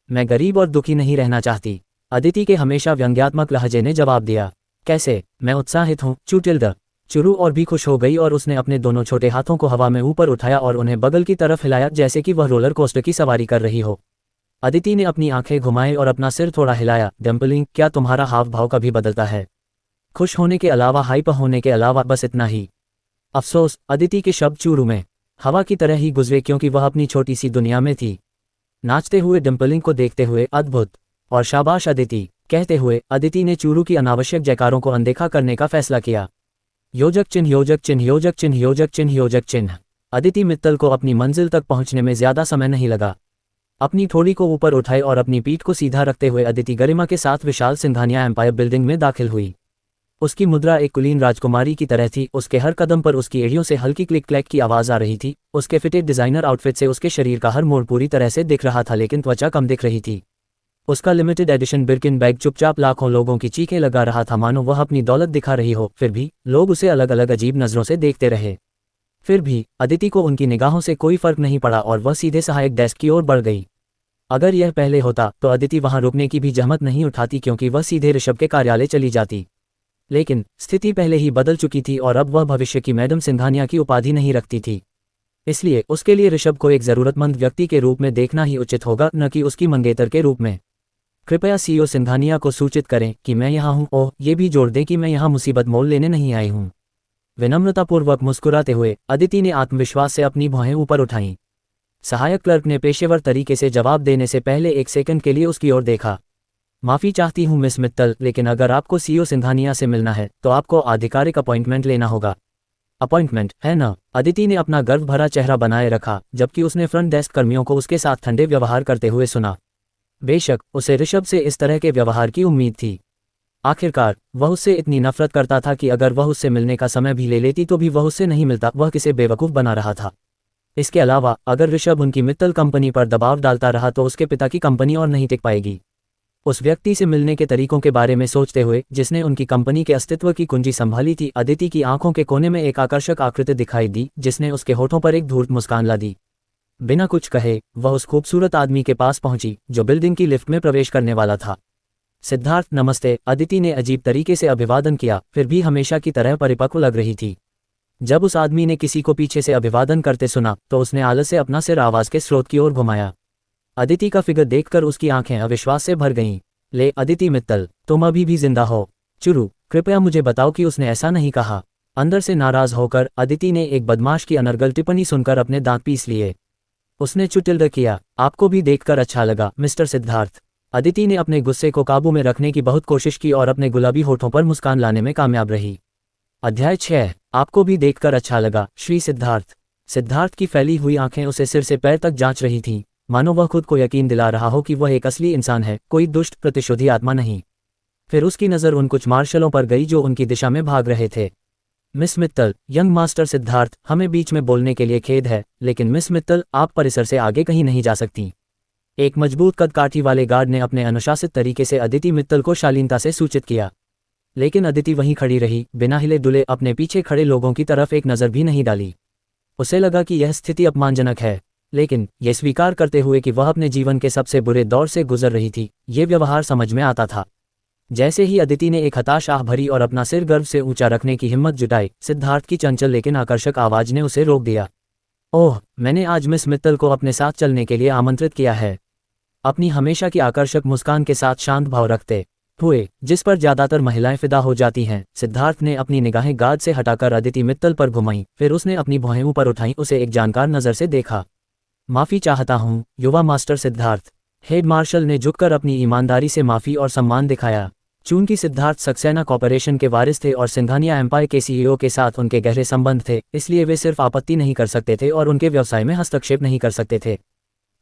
मैं गरीब और दुखी नहीं रहना चाहती, अदिति के हमेशा व्यंग्यात्मक लहजे ने जवाब दिया। कैसे? मैं उत्साहित हूँ चूटिल्ड। चुरू और भी खुश हो गई और उसने अपने दोनों छोटे हाथों को हवा में ऊपर उठाया और उन्हें बगल की तरफ हिलाया जैसे कि वह रोलर कोस्टर की सवारी कर रही हो। अदिति ने अपनी आंखें घुमाई और अपना सिर थोड़ा हिलाया। डिम्पलिंग, क्या तुम्हारा हाव भाव कभी बदलता है? खुश होने के अलावा, हाइपर होने के अलावा, बस इतना ही? अफसोस, अदिति के शब्द चुरू में हवा की तरह ही गुजरे क्योंकि वह अपनी छोटी सी दुनिया में थी। नाचते हुए डिम्पलिंग को देखते हुए अद्भुत और शाबाश अदिति कहते हुए अदिति ने चुरू की अनावश्यक जयकारों को अनदेखा करने का फैसला किया। योजक चिन्ह योजक चिन्ह योजक चिन्ह योजक चिन्ह योजक चिन्ह। अदिति मित्तल को अपनी मंजिल तक पहुंचने में ज्यादा समय नहीं लगा। अपनी थोड़ी को ऊपर उठाए और अपनी पीठ को सीधा रखते हुए अदिति गरिमा के साथ विशाल सिंघानिया एम्पायर बिल्डिंग में दाखिल हुई। उसकी मुद्रा एक कुलीन राजकुमारी की तरह थी। उसके हर कदम पर उसकी एड़ियों से हल्की क्लिक क्लैक की आवाज आ रही थी। उसके फिटेड डिजाइनर आउटफिट से उसके शरीर का हर मोड़ पूरी तरह से दिख रहा था लेकिन त्वचा कम दिख रही थी। उसका लिमिटेड एडिशन बिर्किन बैग चुपचाप लाखों लोगों की चीखें लगा रहा था मानो वह अपनी दौलत दिखा रही हो। फिर भी लोग उसे अलग अलग अजीब नजरों से देखते रहे। फिर भी अदिति को उनकी निगाहों से कोई फर्क नहीं पड़ा और वह सीधे सहायक डेस्क की ओर बढ़ गई। अगर यह पहले होता तो अदिति वहां रुकने की भी जहमत नहीं उठाती क्योंकि वह सीधे ऋषभ के कार्यालय चली जाती। लेकिन स्थिति पहले ही बदल चुकी थी और अब वह भविष्य की मैडम सिंघानिया की उपाधि नहीं रखती थी। इसलिए उसके लिए ऋषभ को एक जरूरतमंद व्यक्ति के रूप में देखना ही उचित होगा, न कि उसकी मंगेतर के रूप में। कृपया सीईओ सिंघानिया को सूचित करें कि मैं यहाँ हूँ। ओह, ये भी जोड़ दें कि मैं यहाँ मुसीबत मोल लेने नहीं आई हूँ। विनम्रतापूर्वक मुस्कुराते हुए अदिति ने आत्मविश्वास से अपनी भौहें ऊपर उठाईं। सहायक क्लर्क ने पेशेवर तरीके से जवाब देने से पहले एक सेकंड के लिए उसकी ओर देखा। माफी चाहती हूँ मिस मित्तल, लेकिन अगर आपको सीईओ सिंघानिया से मिलना है तो आपको आधिकारिक अपॉइंटमेंट लेना होगा। अपॉइंटमेंट है ना? अदिति ने अपना गर्व भरा चेहरा बनाए रखा जबकि उसने फ्रंट डेस्क कर्मियों को उसके साथ ठंडे व्यवहार करते हुए सुना। बेशक उसे ऋषभ से इस तरह के व्यवहार की उम्मीद थी। आखिरकार वह उससे इतनी नफरत करता था कि अगर वह उससे मिलने का समय भी ले लेती तो भी वह उससे नहीं मिलता। वह किसे बेवकूफ़ बना रहा था। इसके अलावा अगर ऋषभ उनकी मित्तल कंपनी पर दबाव डालता रहा तो उसके पिता की कंपनी और नहीं टिक पाएगी। उस व्यक्ति से मिलने के तरीकों के बारे में सोचते हुए जिसने उनकी कंपनी के अस्तित्व की कुंजी संभाली थी, अदिति की आंखों के कोने में एक आकर्षक आकृति दिखाई दी जिसने उसके होठों पर एक धूर्त मुस्कान ला दी। बिना कुछ कहे वह उस खूबसूरत आदमी के पास पहुंची जो बिल्डिंग की लिफ्ट में प्रवेश करने वाला था। सिद्धार्थ, नमस्ते। अदिति ने अजीब तरीके से अभिवादन किया, फिर भी हमेशा की तरह परिपक्व लग रही थी। जब उस आदमी ने किसी को पीछे से अभिवादन करते सुना तो उसने आलस से अपना सिर आवाज के स्रोत की ओर घुमाया। अदिति का फिगर देखकर उसकी आंखें अविश्वास से भर गईं। ले अदिति मित्तल, तुम अभी भी जिंदा हो? चुरू, कृपया मुझे बताओ कि उसने ऐसा नहीं कहा। अंदर से नाराज होकर अदिति ने एक बदमाश की अनर्गल टिप्पणी सुनकर अपने दांत पीस लिए। उसने चुटिल्ड किया, आपको भी देखकर अच्छा लगा मिस्टर सिद्धार्थ। अदिति ने अपने गुस्से को काबू में रखने की बहुत कोशिश की और अपने गुलाबी होठों पर मुस्कान लाने में कामयाब रही। अध्याय 6, आपको भी देखकर अच्छा लगा श्री सिद्धार्थ। सिद्धार्थ की फैली हुई आंखें उसे सिर से पैर तक जांच रही थीं, मानो वह खुद को यकीन दिला रहा हो कि वह एक असली इंसान है, कोई दुष्ट प्रतिशोधी आत्मा नहीं। फिर उसकी नज़र उन कुछ मार्शलों पर गई जो उनकी दिशा में भाग रहे थे। Miss Mittal, young master Siddharth, हमें बीच में बोलने के लिए खेद है, लेकिन मिस मित्तल आप परिसर से आगे कहीं नहीं जा सकती। एक मजबूत कदकाठी वाले गार्ड ने अपने अनुशासित तरीके से अदिति मित्तल को शालीनता से सूचित किया। लेकिन अदिति वहीं खड़ी रही, बिना हिले डुले अपने पीछे खड़े लोगों की तरफ एक नज़र भी नहीं डाली। उसे लगा कि यह स्थिति अपमानजनक है, लेकिन यह स्वीकार करते हुए कि वह अपने जीवन के सबसे बुरे दौर से गुजर रही थी, ये व्यवहार समझ में आता था। जैसे ही अदिति ने एक हताश आह भरी और अपना सिर गर्व से ऊंचा रखने की हिम्मत जुटाई, सिद्धार्थ की चंचल लेकिन आकर्षक आवाज ने उसे रोक दिया। ओह, मैंने आज मिस मित्तल को अपने साथ चलने के लिए आमंत्रित किया है। अपनी हमेशा की आकर्षक मुस्कान के साथ शांत भाव रखते हुए, जिस पर ज्यादातर महिलाएं फिदा हो जाती हैं, सिद्धार्थ ने अपनी निगाहें गार्ड से हटाकर अदिति मित्तल पर घुमाई। फिर उसने अपनी भौहें ऊपर उठाई, उसे एक जानकार नजर से देखा। माफी चाहता हूँ, युवा मास्टर सिद्धार्थ। हेड मार्शल ने झुककर अपनी ईमानदारी से माफी और सम्मान दिखाया। चूंकि सिद्धार्थ सक्सेना कॉर्पोरेशन के वारिस थे और सिंघानिया एम्पायर के सीईओ के साथ उनके गहरे संबंध थे, इसलिए वे सिर्फ आपत्ति नहीं कर सकते थे और उनके व्यवसाय में हस्तक्षेप नहीं कर सकते थे।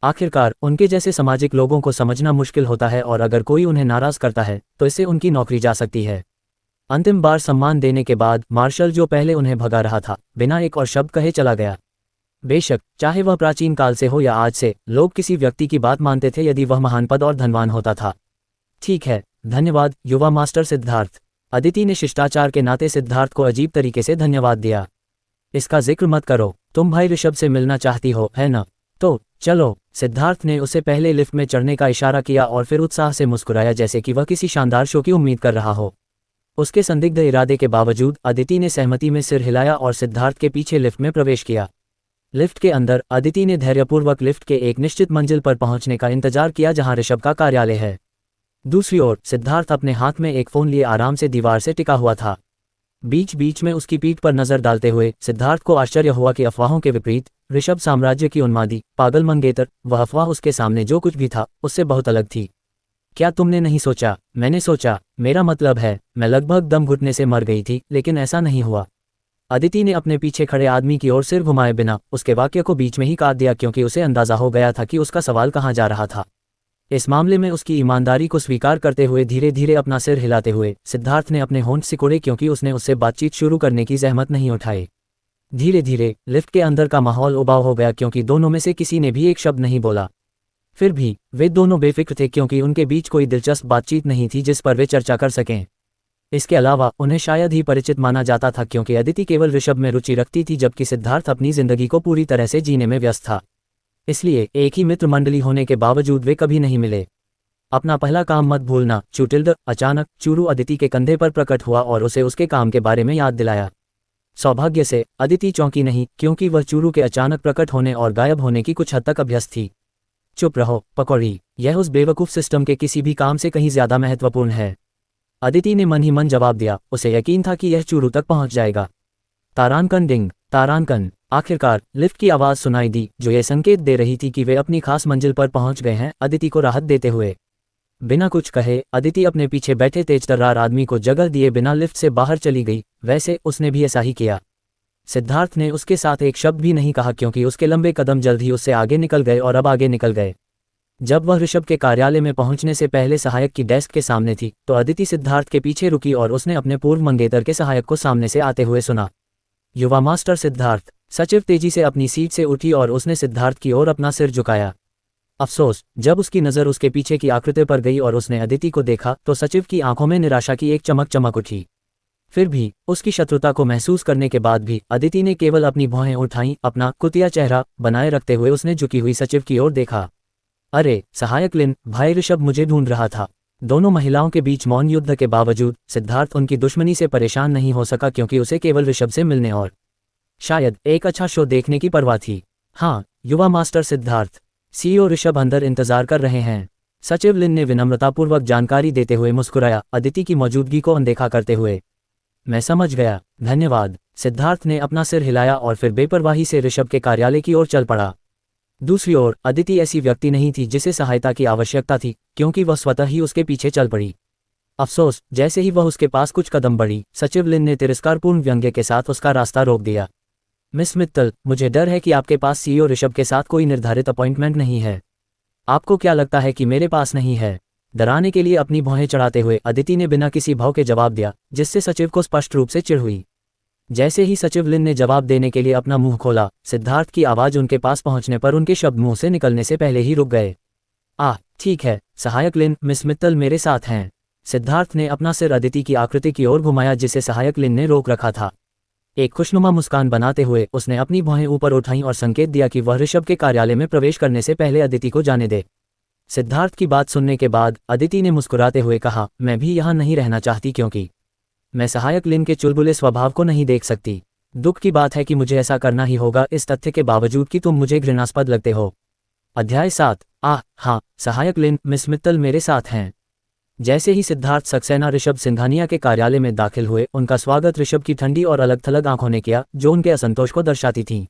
आखिरकार उनके जैसे सामाजिक लोगों को समझना मुश्किल होता है और अगर कोई उन्हें नाराज करता है तो इससे उनकी नौकरी जा सकती है। अंतिम बार सम्मान देने के बाद मार्शल, जो पहले उन्हें भगा रहा था, बिना एक और शब्द कहे चला गया। बेशक, चाहे वह प्राचीन काल से हो या आज से, लोग किसी व्यक्ति की बात मानते थे यदि वह महान पद और धनवान होता था। ठीक है, धन्यवाद युवा मास्टर सिद्धार्थ। अदिति ने शिष्टाचार के नाते सिद्धार्थ को अजीब तरीके से धन्यवाद दिया। इसका जिक्र मत करो, तुम भाई ऋषभ से मिलना चाहती हो, है ना? तो चलो। सिद्धार्थ ने उसे पहले लिफ्ट में चढ़ने का इशारा किया और फिर उत्साह से मुस्कुराया, जैसे कि वह किसी शानदार शो की उम्मीद कर रहा हो। उसके संदिग्ध इरादे के बावजूद अदिति ने सहमति में सिर हिलाया और सिद्धार्थ के पीछे लिफ्ट में प्रवेश किया। लिफ्ट के अंदर अदिति ने धैर्यपूर्वक लिफ्ट के एक निश्चित मंजिल पर पहुंचने का इंतजार किया जहां ऋषभ का कार्यालय है। दूसरी ओर सिद्धार्थ अपने हाथ में एक फोन लिए आराम से दीवार से टिका हुआ था। बीच बीच में उसकी पीठ पर नजर डालते हुए सिद्धार्थ को आश्चर्य हुआ कि अफवाहों के विपरीत ऋषभ साम्राज्य की उन्मादी पागल मंगेतर, वह अफवाह उसके सामने जो कुछ भी था उससे बहुत अलग थी। क्या तुमने नहीं सोचा? मैंने सोचा, मेरा मतलब है, मैं लगभग दम घुटने से मर गई थी, लेकिन ऐसा नहीं हुआ। अदिति ने अपने पीछे खड़े आदमी की ओर सिर घुमाए बिना उसके वाक्य को बीच में ही काट दिया, क्योंकि उसे अंदाजा हो गया था कि उसका सवाल कहाँ जा रहा था। इस मामले में उसकी ईमानदारी को स्वीकार करते हुए धीरे धीरे अपना सिर हिलाते हुए सिद्धार्थ ने अपने होंठ सिकोड़े, क्योंकि उसने उससे बातचीत शुरू करने की जहमत नहीं उठाई। धीरे धीरे लिफ्ट के अंदर का माहौल उबाऊ हो गया, क्योंकि दोनों में से किसी ने भी एक शब्द नहीं बोला। फिर भी वे दोनों बेफिक्र थे, क्योंकि उनके बीच कोई दिलचस्प बातचीत नहीं थी जिस पर वे चर्चा कर सकें। इसके अलावा उन्हें शायद ही परिचित माना जाता था, क्योंकि अदिति केवल ऋषभ में रुचि रखती थी जबकि सिद्धार्थ अपनी जिंदगी को पूरी तरह से जीने में व्यस्त था। इसलिए एक ही मित्र मंडली होने के बावजूद वे कभी नहीं मिले। अपना पहला काम मत भूलना, चुटिल्ड। अचानक चूरू अदिति के कंधे पर प्रकट हुआ और उसे उसके काम के बारे में याद दिलाया। सौभाग्य से अदिति चौंकी नहीं, क्योंकि वह चूरू के अचानक प्रकट होने और गायब होने की कुछ हद तक अभ्यस्त थी। चुप रहो पकौड़ी, यह उस बेवकूफ़ सिस्टम के किसी भी काम से कहीं ज्यादा महत्वपूर्ण है। अदिति ने मन ही मन जवाब दिया। उसे यकीन था कि यह चूरू तक पहुंच जाएगा। तारांकन डिंग तारांकन। आखिरकार लिफ्ट की आवाज सुनाई दी, जो यह संकेत दे रही थी कि वे अपनी खास मंजिल पर पहुंच गए हैं। अदिति को राहत देते हुए बिना कुछ कहे अदिति अपने पीछे बैठे तेजतर्रार आदमी को जगह दिए बिना लिफ्ट से बाहर चली गई। वैसे उसने भी ऐसा ही किया। सिद्धार्थ ने उसके साथ एक शब्द भी नहीं कहा, क्योंकि उसके लंबे कदम जल्द ही उससे आगे निकल गए और अब आगे निकल गए। जब वह ऋषभ के कार्यालय में पहुंचने से पहले सहायक की डेस्क के सामने थी, तो अदिति सिद्धार्थ के पीछे रुकी और उसने अपने पूर्व मंगेतर के सहायक को सामने से आते हुए सुना। युवा मास्टर सिद्धार्थ। सचिव तेजी से अपनी सीट से उठी और उसने सिद्धार्थ की ओर अपना सिर झुकाया। अफसोस, जब उसकी नज़र उसके पीछे की आकृति पर गई और उसने अदिति को देखा तो सचिव की आंखों में निराशा की एक चमक चमक उठी। फिर भी उसकी शत्रुता को महसूस करने के बाद भी अदिति ने केवल अपनी भौहें उठाईं। अपना कुतिया चेहरा बनाए रखते हुए उसने झुकी हुई सचिव की ओर देखा। अरे सहायक लिन, भाई ऋषभ मुझे ढूंढ रहा था। दोनों महिलाओं के बीच मौन युद्ध के बावजूद सिद्धार्थ उनकी दुश्मनी से परेशान नहीं हो सका, क्योंकि उसे केवल ऋषभ से मिलने और शायद एक अच्छा शो देखने की परवाह थी। हाँ युवा मास्टर सिद्धार्थ, सीईओ ऋषभ अंदर इंतजार कर रहे हैं। सचिव लिन ने विनम्रतापूर्वक जानकारी देते हुए मुस्कुराया, अदिति की मौजूदगी को अनदेखा करते हुए। मैं समझ गया, धन्यवाद। सिद्धार्थ ने अपना सिर हिलाया और फिर बेपरवाही से ऋषभ के कार्यालय की ओर चल पड़ा। दूसरी ओर अदिति ऐसी व्यक्ति नहीं थी जिसे सहायता की आवश्यकता थी, क्योंकि वह स्वतः ही उसके पीछे चल पड़ी। अफसोस, जैसे ही वह उसके पास कुछ कदम बढ़ी, सचिव लिन ने तिरस्कारपूर्ण व्यंग्य के साथ उसका रास्ता रोक दिया। मिस मित्तल, मुझे डर है कि आपके पास सीईओ ऋषभ के साथ कोई निर्धारित अपॉइंटमेंट नहीं है। आपको क्या लगता है कि मेरे पास नहीं है? डराने के लिए अपनी भौहें चढ़ाते हुए अदिति ने बिना किसी भाव के जवाब दिया, जिससे सचिव को स्पष्ट रूप से चिढ़ हुई। जैसे ही सचिव लिन ने जवाब देने के लिए अपना मुंह खोला, सिद्धार्थ की आवाज उनके पास पहुंचने पर उनके शब्द मुंह से निकलने से पहले ही रुक गए। ठीक है सहायक लिन, मिस मित्तल मेरे साथ हैं। सिद्धार्थ ने अपना सिर अदिति की आकृति की ओर घुमाया जिसे सहायक लिन ने रोक रखा था। एक खुशनुमा मुस्कान बनाते हुए उसने अपनी भौहें ऊपर उठाईं और संकेत दिया कि वह ऋषभ के कार्यालय में प्रवेश करने से पहले अदिति को जाने दे। सिद्धार्थ की बात सुनने के बाद अदिति ने मुस्कुराते हुए कहा, मैं भी यहाँ नहीं रहना चाहती क्योंकि मैं सहायक लिन के चुलबुले स्वभाव को नहीं देख सकती। दुख की बात है कि मुझे ऐसा करना ही होगा, इस तथ्य के बावजूद कि तुम मुझे घृणास्पद लगते हो। अध्याय 7। हाँ, सहायक लिन, मिस मित्तल मेरे साथ हैं। जैसे ही सिद्धार्थ सक्सेना ऋषभ सिंघानिया के कार्यालय में दाखिल हुए, उनका स्वागत ऋषभ की ठंडी और अलग थलग आंखों ने किया, जो उनके असंतोष को दर्शाती थीं।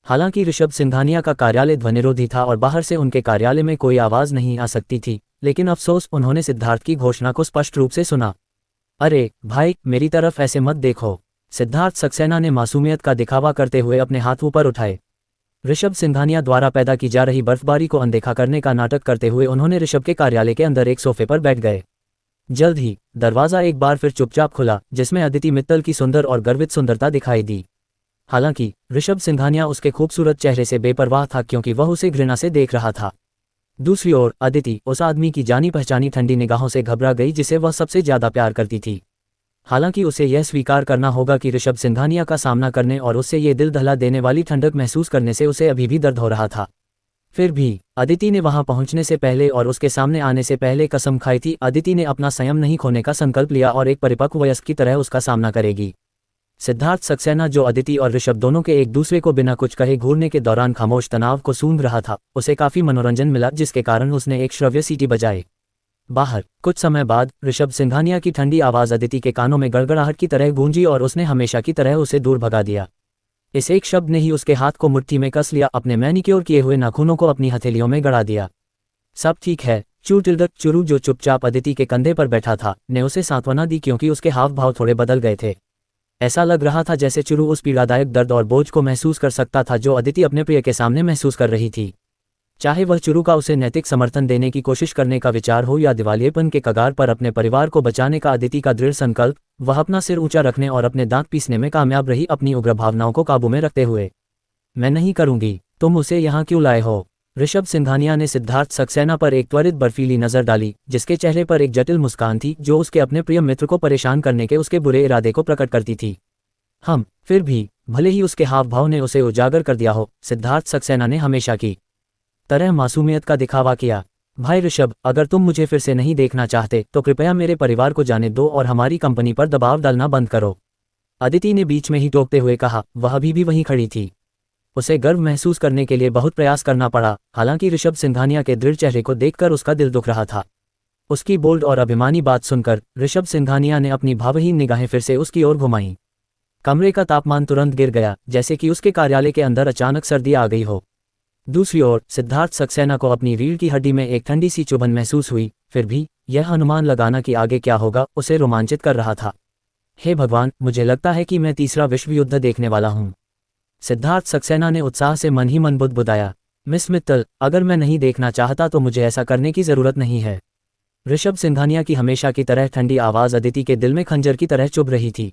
हालांकि ऋषभ सिंघानिया का कार्यालय ध्वनिरोधी था और बाहर से उनके कार्यालय में कोई आवाज नहीं आ सकती थी, लेकिन अफसोस उन्होंने सिद्धार्थ की घोषणा को स्पष्ट रूप से सुना। अरे भाई, मेरी तरफ ऐसे मत देखो। सिद्धार्थ सक्सेना ने मासूमियत का दिखावा करते हुए अपने हाथ ऊपर उठाए। ऋषभ सिंघानिया द्वारा पैदा की जा रही बर्फबारी को अनदेखा करने का नाटक करते हुए उन्होंने ऋषभ के कार्यालय के अंदर एक सोफे पर बैठ गए। जल्द ही दरवाजा एक बार फिर चुपचाप खुला, जिसमें अदिति मित्तल की सुंदर और गर्वित सुंदरता दिखाई दी। हालांकि ऋषभ सिंघानिया उसके खूबसूरत चेहरे से बेपरवाह था क्योंकि वह उसे घृणा से देख रहा था। दूसरी ओर अदिति उस आदमी की जानी पहचानी ठंडी निगाहों से घबरा गई जिसे वह सबसे ज्यादा प्यार करती थी। हालांकि उसे यह स्वीकार करना होगा कि ऋषभ सिंघानिया का सामना करने और उससे ये दिल दहला देने वाली ठंडक महसूस करने से उसे अभी भी दर्द हो रहा था। फिर भी अदिति ने वहां पहुंचने से पहले और उसके सामने आने से पहले कसम खाई थी। अदिति ने अपना संयम नहीं खोने का संकल्प लिया और एक परिपक्व वयस्क की तरह उसका सामना करेगी। सिद्धार्थ सक्सेना, जो अदिति और ऋषभ दोनों के एक दूसरे को बिना कुछ कहे घूरने के दौरान खामोश तनाव को सूंघ रहा था, उसे काफी मनोरंजन मिला, जिसके कारण उसने एक श्रव्य सीटी बजाई। बाहर कुछ समय बाद ऋषभ सिंघानिया की ठंडी आवाज अदिति के कानों में गड़गड़ाहट की तरह गूंजी और उसने हमेशा की तरह उसे दूर भगा दिया। इस एक शब्द ने ही उसके हाथ को मुट्ठी में कस लिया, अपने मैनिक्योर किए हुए नाखूनों को अपनी हथेलियों में गड़ा दिया। सब ठीक है चुरू, जो चुपचाप अदिति के कंधे पर बैठा था, ने उसे सांत्वना दी क्योंकि उसके हाव भाव थोड़े बदल गए थे। ऐसा लग रहा था जैसे चुरू उस पीड़ादायक दर्द और बोझ को महसूस कर सकता था जो अदिति अपने प्रिय के सामने महसूस कर रही थी। चाहे वह चुरू का उसे नैतिक समर्थन देने की कोशिश करने का विचार हो या दिवालियेपन के कगार पर अपने परिवार को बचाने का अदिति का दृढ़ संकल्प, वह अपना सिर ऊंचा रखने और अपने दांत पीसने में कामयाब रही, अपनी उग्र भावनाओं को काबू में रखते हुए। मैं नहीं करूंगी, तुम उसे यहाँ क्यों लाए हो? ऋषभ सिंघानिया ने सिद्धार्थ सक्सेना पर एक त्वरित बर्फीली नजर डाली, जिसके चेहरे पर एक जटिल मुस्कान थी जो उसके अपने प्रिय मित्र को परेशान करने के उसके बुरे इरादे को प्रकट करती थी। फिर भी भले ही उसके हाव भाव ने उसे उजागर कर दिया हो, सिद्धार्थ सक्सेना ने हमेशा की तरह मासूमियत का दिखावा किया। भाई ऋषभ, अगर तुम मुझे फिर से नहीं देखना चाहते तो कृपया मेरे परिवार को जाने दो और हमारी कंपनी पर दबाव डालना बंद करो। अदिति ने बीच में ही टोकते हुए कहा। वह अभी भी वहीं खड़ी थी। उसे गर्व महसूस करने के लिए बहुत प्रयास करना पड़ा, हालांकि ऋषभ सिंघानिया के दृढ़ चेहरे को देखकर उसका दिल दुख रहा था। उसकी बोल्ड और अभिमानी बात सुनकर ऋषभ सिंघानिया ने अपनी भावहीन निगाहें फिर से उसकी ओर घुमाईं। कमरे का तापमान तुरंत गिर गया, जैसे कि उसके कार्यालय के अंदर अचानक सर्दी आ गई हो। दूसरी ओर सिद्धार्थ सक्सेना को अपनी रीढ़ की हड्डी में एक ठंडी सी चुभन महसूस हुई। फिर भी यह अनुमान लगाना कि आगे क्या होगा उसे रोमांचित कर रहा था। हे भगवान, मुझे लगता है कि मैं तीसरा विश्व युद्ध देखने वाला हूँ। सिद्धार्थ सक्सेना ने उत्साह से मन ही मन बुदबुदाया। मिस मित्तल, अगर मैं नहीं देखना चाहता तो मुझे ऐसा करने की जरूरत नहीं है। ऋषभ सिंघानिया की हमेशा की तरह ठंडी आवाज अदिति के दिल में खंजर की तरह चुभ रही थी।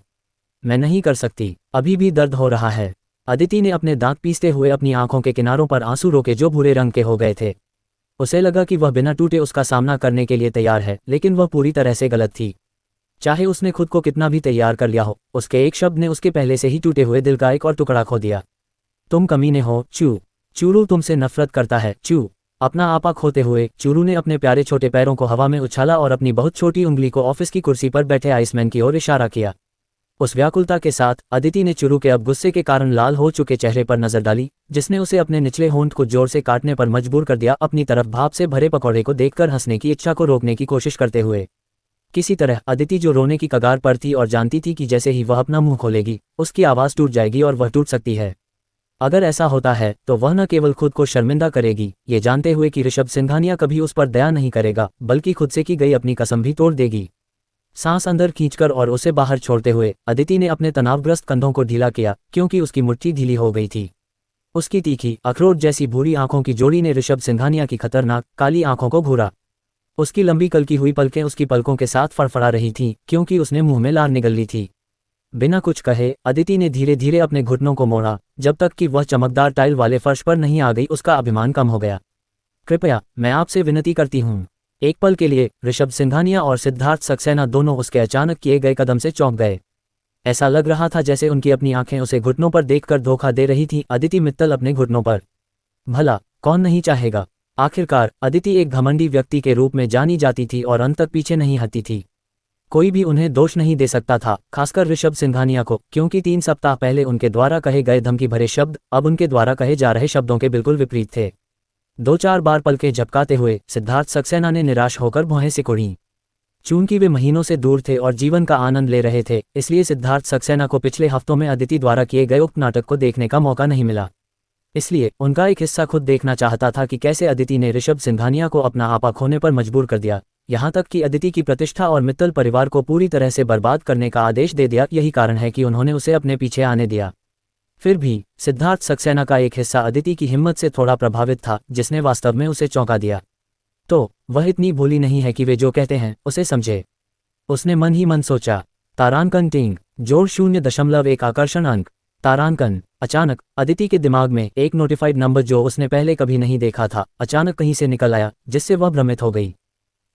मैं नहीं कर सकती, अभी भी दर्द हो रहा है। अदिति ने अपने दांत पीसते हुए अपनी आंखों के किनारों पर आंसू रोके जो भूरे रंग के हो गए थे। उसे लगा कि वह बिना टूटे उसका सामना करने के लिए तैयार है, लेकिन वह पूरी तरह से गलत थी। चाहे उसने खुद को कितना भी तैयार कर लिया हो, उसके एक शब्द ने उसके पहले से ही टूटे हुए दिल का एक और टुकड़ा खो दिया। तुम कमीने हो चूरू, तुमसे नफरत करता है अपना आपा खोते हुए चूरू ने अपने प्यारे छोटे पैरों को हवा में उछाला और अपनी बहुत छोटी उंगली को ऑफिस की कुर्सी पर बैठे आइसमैन की ओर इशारा किया। उस व्याकुलता के साथ अदिति ने चूरू के अब गुस्से के कारण लाल हो चुके चेहरे पर नजर डाली, जिसने उसे अपने निचले होंठ को जोर से काटने पर मजबूर कर दिया। अपनी तरफ भाप से भरे पकौड़े को देखकर हंसने की इच्छा को रोकने की कोशिश करते हुए किसी तरह अदिति, जो रोने की कगार पर थी और जानती थी कि जैसे ही वह अपना मुंह खोलेगी उसकी आवाज टूट जाएगी और वह टूट सकती है। अगर ऐसा होता है तो वह न केवल खुद को शर्मिंदा करेगी, ये जानते हुए कि ऋषभ सिंघानिया कभी उस पर दया नहीं करेगा, बल्कि खुद से की गई अपनी कसम भी तोड़ देगी। सांस अंदर खींचकर और उसे बाहर छोड़ते हुए अदिति ने अपने तनावग्रस्त कंधों को ढीला किया, क्योंकि उसकी मुट्ठी ढीली हो गई थी। उसकी तीखी अखरोट जैसी भूरी आंखों की जोड़ी ने ऋषभ सिंघानिया की खतरनाक काली आंखों को घूरा। उसकी लंबी कलकी हुई पलकें उसकी पलकों के साथ फड़फड़ा रही थीं, क्योंकि उसने मुंह में लार निगल ली थी। बिना कुछ कहे अदिति ने धीरे धीरे अपने घुटनों को मोड़ा, जब तक कि वह चमकदार टाइल वाले फर्श पर नहीं आ गई। उसका अभिमान कम हो गया। कृपया, मैं आपसे विनती करती हूँ। एक पल के लिए ऋषभ सिंघानिया और सिद्धार्थ सक्सेना दोनों उसके अचानक किए गए कदम से चौंक गए। ऐसा लग रहा था जैसे उनकी अपनी आंखें उसे घुटनों पर देखकर धोखा दे रही थीं। अदिति मित्तल अपने घुटनों पर। भला कौन नहीं चाहेगा। आखिरकार अदिति एक घमंडी व्यक्ति के रूप में जानी जाती थी और अंत तक पीछे नहीं हटती थी। कोई भी उन्हें दोष नहीं दे सकता था, खासकर ऋषभ सिंघानिया को, क्योंकि 3 सप्ताह पहले उनके द्वारा कहे गए धमकी भरे शब्द अब उनके द्वारा कहे जा रहे शब्दों के बिल्कुल विपरीत थे। 2-4 बार पलकें झपकाते हुए सिद्धार्थ सक्सेना ने निराश होकर भौहें सिकोड़ी। चूंकि वे महीनों से दूर थे और जीवन का आनंद ले रहे थे, इसलिए सिद्धार्थ सक्सेना को पिछले हफ्तों में अदिति द्वारा किए गए उक्त नाटक को देखने का मौका नहीं मिला। इसलिए उनका एक हिस्सा खुद देखना चाहता था कि कैसे अदिति ने ऋषभ सिंघानिया को अपना आपा खोने पर मजबूर कर दिया, यहाँ तक कि अदिति की प्रतिष्ठा और मित्तल परिवार को पूरी तरह से बर्बाद करने का आदेश दे दिया। यही कारण है कि उन्होंने उसे अपने पीछे आने दिया। फिर भी सिद्धार्थ सक्सेना का एक हिस्सा अदिति की हिम्मत से थोड़ा प्रभावित था, जिसने वास्तव में उसे चौंका दिया। तो वह इतनी भोली नहीं है कि वे जो कहते हैं उसे समझे। उसने मन ही मन सोचा। तारांकन टिंग जोड़ 0.1 आकर्षण अंक। तारांकन। अचानक अदिति के दिमाग में एक नोटिफाइड नंबर जो उसने पहले कभी नहीं देखा था अचानक कहीं से निकल आया, जिससे वह भ्रमित हो गई।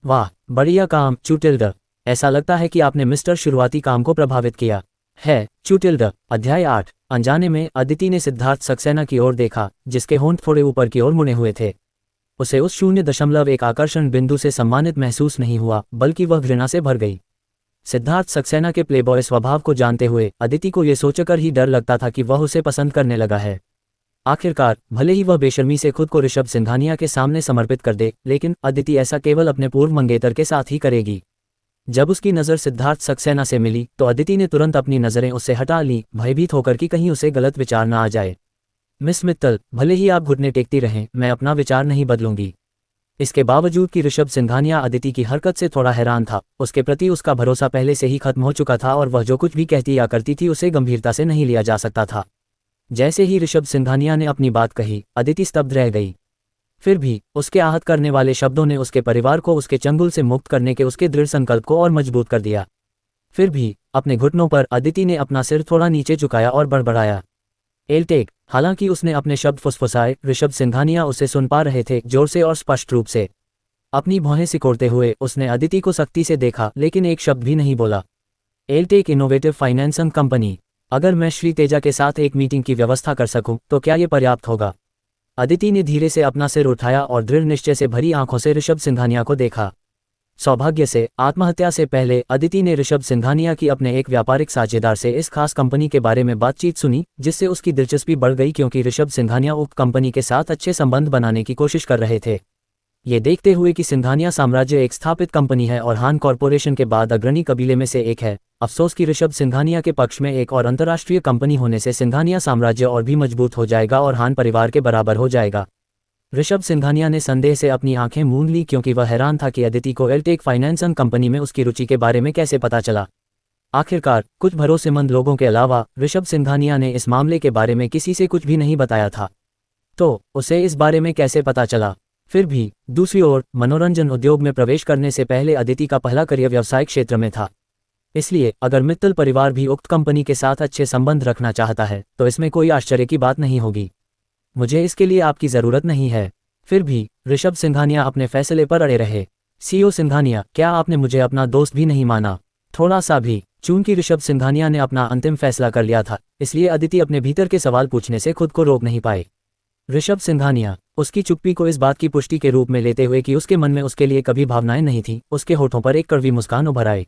वाह बढ़िया काम चुटिल्ड। ऐसा लगता है कि आपने मिस्टर शुरुआती काम को प्रभावित किया है चुटिल्ड। अध्याय 8। अनजाने में अदिति ने सिद्धार्थ सक्सेना की ओर देखा, जिसके होंठ थोड़े ऊपर की ओर मुड़े हुए थे। उसे उस 0.1 आकर्षण बिंदु से सम्मानित महसूस नहीं हुआ, बल्कि वह घृणा से भर गई। सिद्धार्थ सक्सेना के प्लेबॉय स्वभाव को जानते हुए अदिति को यह सोचकर ही डर लगता था कि वह उसे पसंद करने लगा है। आखिरकार भले ही वह बेशर्मी से खुद को ऋषभ सिंघानिया के सामने समर्पित कर दे, लेकिन अदिति ऐसा केवल अपने पूर्व मंगेतर के साथ ही करेगी। जब उसकी नज़र सिद्धार्थ सक्सेना से मिली तो अदिति ने तुरंत अपनी नज़रें उससे हटा ली, भयभीत होकर कि कहीं उसे गलत विचार न आ जाए। मिस मित्तल, भले ही आप घुटने टेकती रहें, मैं अपना विचार नहीं बदलूंगी। इसके बावजूद कि ऋषभ सिंघानिया अदिति की हरकत से थोड़ा हैरान था, उसके प्रति उसका भरोसा पहले से ही खत्म हो चुका था और वह जो कुछ भी कहती या करती थी उसे गंभीरता से नहीं लिया जा सकता था। जैसे ही ऋषभ सिंघानिया ने अपनी बात कही, अदिति स्तब्ध रह गई। फिर भी उसके आहत करने वाले शब्दों ने उसके परिवार को उसके चंगुल से मुक्त करने के उसके दृढ़ संकल्प को और मजबूत कर दिया। फिर भी अपने घुटनों पर अदिति ने अपना सिर थोड़ा नीचे झुकाया और बड़बड़ाया, एलटेक। हालांकि उसने अपने शब्द फुसफुसाए, ऋषभ सिंघानिया उसे सुन पा रहे थे, जोर से और स्पष्ट रूप से। अपनी भौहें सिकोड़ते हुए उसने अदिति को सख्ती से देखा, लेकिन एक शब्द भी नहीं बोला। एलटेक इनोवेटिव फाइनेंसिंग कंपनी। अगर मैं श्री तेजा के साथ एक मीटिंग की व्यवस्था कर सकूं, तो क्या ये पर्याप्त होगा? अदिति ने धीरे से अपना सिर उठाया और दृढ़ निश्चय से भरी आंखों से ऋषभ सिंघानिया को देखा। सौभाग्य से आत्महत्या से पहले अदिति ने ऋषभ सिंघानिया की अपने एक व्यापारिक साझेदार से इस खास कंपनी के बारे में बातचीत सुनी, जिससे उसकी दिलचस्पी बढ़ गई, क्योंकि ऋषभ सिंघानिया उक्त कंपनी के साथ अच्छे संबंध बनाने की कोशिश कर रहे थे। ये देखते हुए कि सिंघानिया साम्राज्य एक स्थापित कंपनी है और हान कॉरपोरेशन के बाद अग्रणी कबीले में से एक है, अफसोस कि ऋषभ सिंघानिया के पक्ष में एक और अंतर्राष्ट्रीय कंपनी होने से सिंघानिया साम्राज्य और भी मजबूत हो जाएगा और हान परिवार के बराबर हो जाएगा। ऋषभ सिंघानिया ने संदेह से अपनी आंखें मूंद ली, क्योंकि वह हैरान था कि अदिति को एलटेक फाइनेंसिंग कंपनी में उसकी रुचि के बारे में कैसे पता चला। आखिरकार कुछ भरोसेमंद लोगों के अलावा ऋषभ सिंघानिया ने इस मामले के बारे में किसी से कुछ भी नहीं बताया था, तो उसे इस बारे में कैसे पता चला? फिर भी दूसरी ओर मनोरंजन उद्योग में प्रवेश करने से पहले अदिति का पहला करियर व्यवसायिक क्षेत्र में था। इसलिए अगर मित्तल परिवार भी उक्त कंपनी के साथ अच्छे संबंध रखना चाहता है, तो इसमें कोई आश्चर्य की बात नहीं होगी। मुझे इसके लिए आपकी ज़रूरत नहीं है। फिर भी ऋषभ सिंघानिया अपने फैसले पर अड़े रहे। सीईओ सिंघानिया, क्या आपने मुझे अपना दोस्त भी नहीं माना? थोड़ा सा भी। चूंकि ऋषभ सिंघानिया ने अपना अंतिम फैसला कर लिया था, इसलिए अदिति अपने भीतर के सवाल पूछने से खुद को रोक नहीं पाए। ऋषभ सिंघानिया, उसकी चुप्पी को इस बात की पुष्टि के रूप में लेते हुए कि उसके मन में उसके लिए कभी भावनाएं नहीं थीं, उसके होठों पर एक कड़वी मुस्कान उभर आई।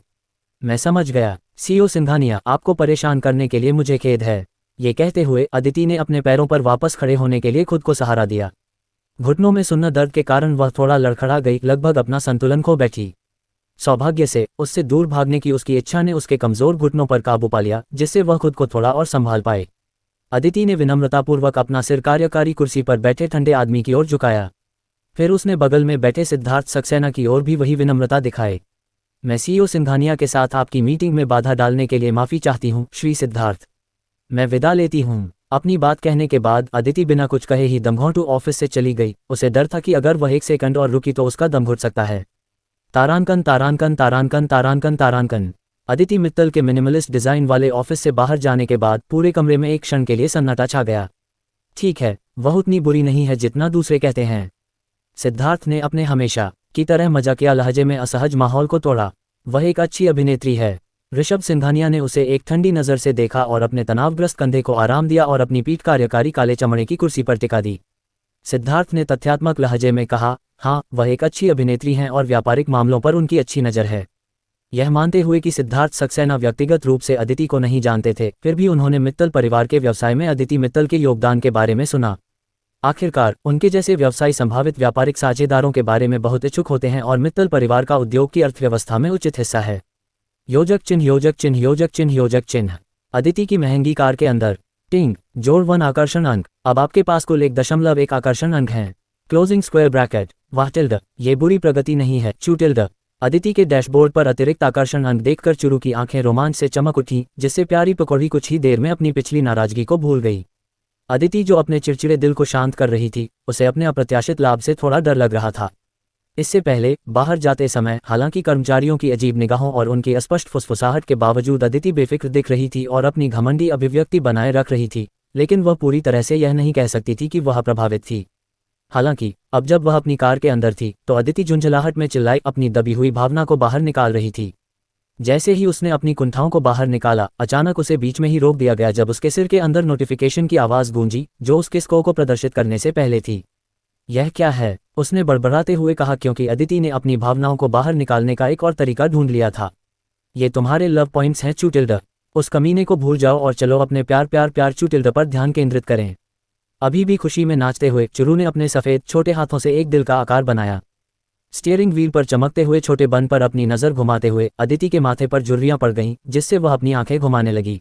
मैं समझ गया। सीईओ सिंघानिया, आपको परेशान करने के लिए मुझे खेद है। ये कहते हुए अदिति ने अपने पैरों पर वापस खड़े होने के लिए खुद को सहारा दिया। घुटनों में सुन्न दर्द के कारण वह थोड़ा लड़खड़ा गई, लगभग अपना संतुलन खो बैठी। सौभाग्य से उससे दूर भागने की उसकी इच्छा ने उसके कमजोर घुटनों पर काबू पा लिया, जिससे वह खुद को थोड़ा और संभाल पाए। अदिति ने विनम्रतापूर्वक अपना सिर कार्यकारी कुर्सी पर बैठे ठंडे आदमी की ओर झुकाया। फिर उसने बगल में बैठे सिद्धार्थ सक्सेना की ओर भी वही विनम्रता दिखाए। मैं सीईओ सिंघानिया के साथ आपकी मीटिंग में बाधा डालने के लिए माफी चाहती हूँ श्री सिद्धार्थ। मैं विदा लेती हूँ। अपनी बात कहने के बाद अदिति बिना कुछ कहे ही दमघोंटू ऑफिस से चली गई। उसे डर था कि अगर वह एक सेकंड और रुकी तो उसका दम घुट सकता है। तारांकन तारांकन तारांकन तारांकन तारांकन। अदिति मित्तल के मिनिमलिस्ट डिजाइन वाले ऑफिस से बाहर जाने के बाद पूरे कमरे में एक क्षण के लिए सन्नाटा छा गया। ठीक है, वह उतनी बुरी नहीं है जितना दूसरे कहते हैं। सिद्धार्थ ने अपने हमेशा की तरह मजाकिया लहजे में असहज माहौल को तोड़ा। वह एक अच्छी अभिनेत्री है। ऋषभ सिंघानिया ने उसे एक ठंडी नज़र से देखा और अपने तनावग्रस्त कंधे को आराम दिया और अपनी पीठ कार्यकारी काले चमड़े की कुर्सी पर टिका दी। सिद्धार्थ ने तथ्यात्मक लहजे में कहा, हाँ, वह एक अच्छी अभिनेत्री हैं और व्यापारिक मामलों पर उनकी अच्छी नज़र है। यह मानते हुए कि सिद्धार्थ सक्सेना व्यक्तिगत रूप से अदिति को नहीं जानते थे, फिर भी उन्होंने मित्तल परिवार के व्यवसाय में अदिति मित्तल के योगदान के बारे में सुना। आखिरकार उनके जैसे व्यवसायी संभावित व्यापारिक साझेदारों के बारे में बहुत इच्छुक होते हैं और मित्तल परिवार का उद्योग की अर्थव्यवस्था में उचित हिस्सा है। योजक चिन्ह योजक चिन्ह योजक चिन्ह योजक चिन्ह। अदिति की महंगी कार के अंदर टिंग जोड़ 1 आकर्षण अंक। अब आपके पास कुल 1.1 आकर्षण अंक हैं। Closing square bracket. वाह टिल्ड, ये बुरी प्रगति नहीं है चू टिल्ड। अदिति के डैशबोर्ड पर अतिरिक्त आकर्षण अंक देखकर चुरू की आंखें रोमांच से चमक उठी, जिससे प्यारी पकौड़ी कुछ ही देर में अपनी पिछली नाराजगी को भूल गई। अदिति जो अपने चिड़चिड़े दिल को शांत कर रही थी, उसे अपने अप्रत्याशित लाभ से थोड़ा डर लग रहा था। इससे पहले बाहर जाते समय हालांकि कर्मचारियों की अजीब निगाहों और उनकी अस्पष्ट फुसफुसाहट के बावजूद अदिति बेफिक्र दिख रही थी और अपनी घमंडी अभिव्यक्ति बनाए रख रही थी, लेकिन वह पूरी तरह से यह नहीं कह सकती थी कि वह प्रभावित थी। हालांकि अब जब वह अपनी कार के अंदर थी तो अदिति झुंझलाहट में चिल्लाई अपनी दबी हुई भावना को बाहर निकाल रही थी। जैसे ही उसने अपनी कुंठाओं को बाहर निकाला, अचानक उसे बीच में ही रोक दिया गया जब उसके सिर के अंदर नोटिफिकेशन की आवाज़ गूंजी, जो उसके स्कोर को प्रदर्शित करने से पहले थी। यह क्या है? उसने बड़बड़ाते हुए कहा, क्योंकि अदिति ने अपनी भावनाओं को बाहर निकालने का एक और तरीका ढूंढ लिया था। ये तुम्हारे लव पॉइंट्स हैं चूटिल्ड। उस कमीने को भूल जाओ और चलो अपने प्यार प्यार प्यार चूटिल्ड पर ध्यान केंद्रित करें। अभी भी खुशी में नाचते हुए चुरू ने अपने सफ़ेद छोटे हाथों से एक दिल का आकार बनाया। स्टीयरिंग व्हील पर चमकते हुए छोटे बन पर अपनी नज़र घुमाते हुए अदिति के माथे पर झुर्रियां पड़ गईं, जिससे वह अपनी आंखें घुमाने लगी।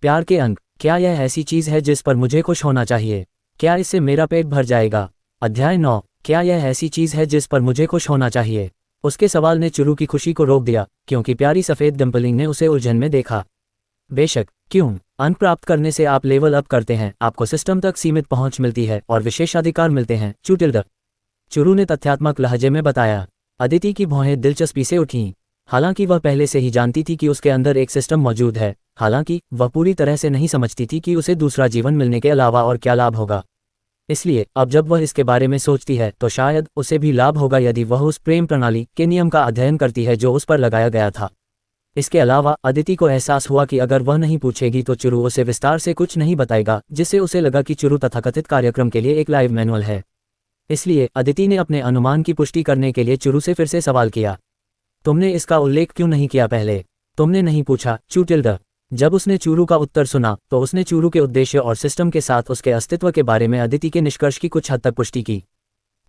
प्यार के अंक, क्या यह ऐसी चीज़ है जिस पर मुझे खुश होना चाहिए? क्या इससे मेरा पेट भर जाएगा? अध्याय 9। क्या यह ऐसी चीज़ है जिस पर मुझे खुश होना चाहिए? उसके सवाल ने चुरू की खुशी को रोक दिया, क्योंकि प्यारी सफ़ेद डिम्पलिंग ने उसे उलझन में देखा। बेशक, क्यों? अंक प्राप्त करने से आप लेवल अप करते हैं, आपको सिस्टम तक सीमित पहुंच मिलती है और विशेषाधिकार मिलते हैं चूटिल्ड। चुरू ने तथ्यात्मक लहजे में बताया। अदिति की भौहें दिलचस्पी से उठीं। हालांकि वह पहले से ही जानती थी कि उसके अंदर एक सिस्टम मौजूद है, हालांकि वह पूरी तरह से नहीं समझती थी कि उसे दूसरा जीवन मिलने के अलावा और क्या लाभ होगा। इसलिए अब जब वह इसके बारे में सोचती है तो शायद उसे भी लाभ होगा यदि वह उस प्रेम प्रणाली के नियम का अध्ययन करती है जो उस पर लगाया गया था। इसके अलावा अदिति को एहसास हुआ कि अगर वह नहीं पूछेगी तो चुरू उसे विस्तार से कुछ नहीं बताएगा, जिससे उसे लगा कि चुरू तथाकथित कार्यक्रम के लिए एक लाइव मैनुअल है। इसलिए अदिति ने अपने अनुमान की पुष्टि करने के लिए चुरू से फिर से सवाल किया, तुमने इसका उल्लेख क्यों नहीं किया पहले? तुमने नहीं पूछा चूटिल्ड। जब उसने चूरू का उत्तर सुना तो उसने चूरू के उद्देश्य और सिस्टम के साथ उसके अस्तित्व के बारे में अदिति के निष्कर्ष की कुछ हद तक पुष्टि की।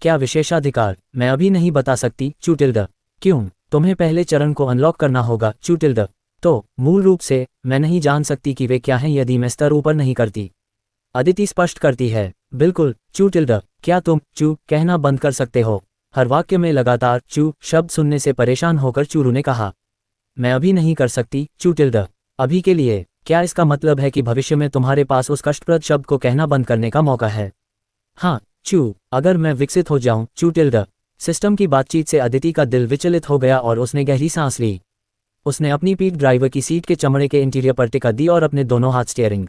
क्या विशेषाधिकार? मैं अभी नहीं बता सकती चूटिल्ड। क्यों? तुम्हें पहले चरण को अनलॉक करना होगा चूटिल्ड। तो मूल रूप से मैं नहीं जान सकती कि वे क्या हैं यदि मैं स्तर ऊपर नहीं करती। अदिति स्पष्ट करती है। बिल्कुल चूटिल्ड। क्या तुम चू कहना बंद कर सकते हो? हर वाक्य में लगातार चू शब्द सुनने से परेशान होकर चूरू ने कहा, मैं अभी नहीं कर सकती चूटिल्ड। अभी के लिए? क्या इसका मतलब है कि भविष्य में तुम्हारे पास उस कष्टप्रद शब्द को कहना बंद करने का मौका है? हाँ चू, अगर मैं विकसित हो जाऊं चूटिल्ड। सिस्टम की बातचीत से अदिति का दिल विचलित हो गया और उसने गहरी सांस ली। उसने अपनी पीठ ड्राइवर की सीट के चमड़े के इंटीरियर पर टिका दी और अपने दोनों हाथ स्टीयरिंग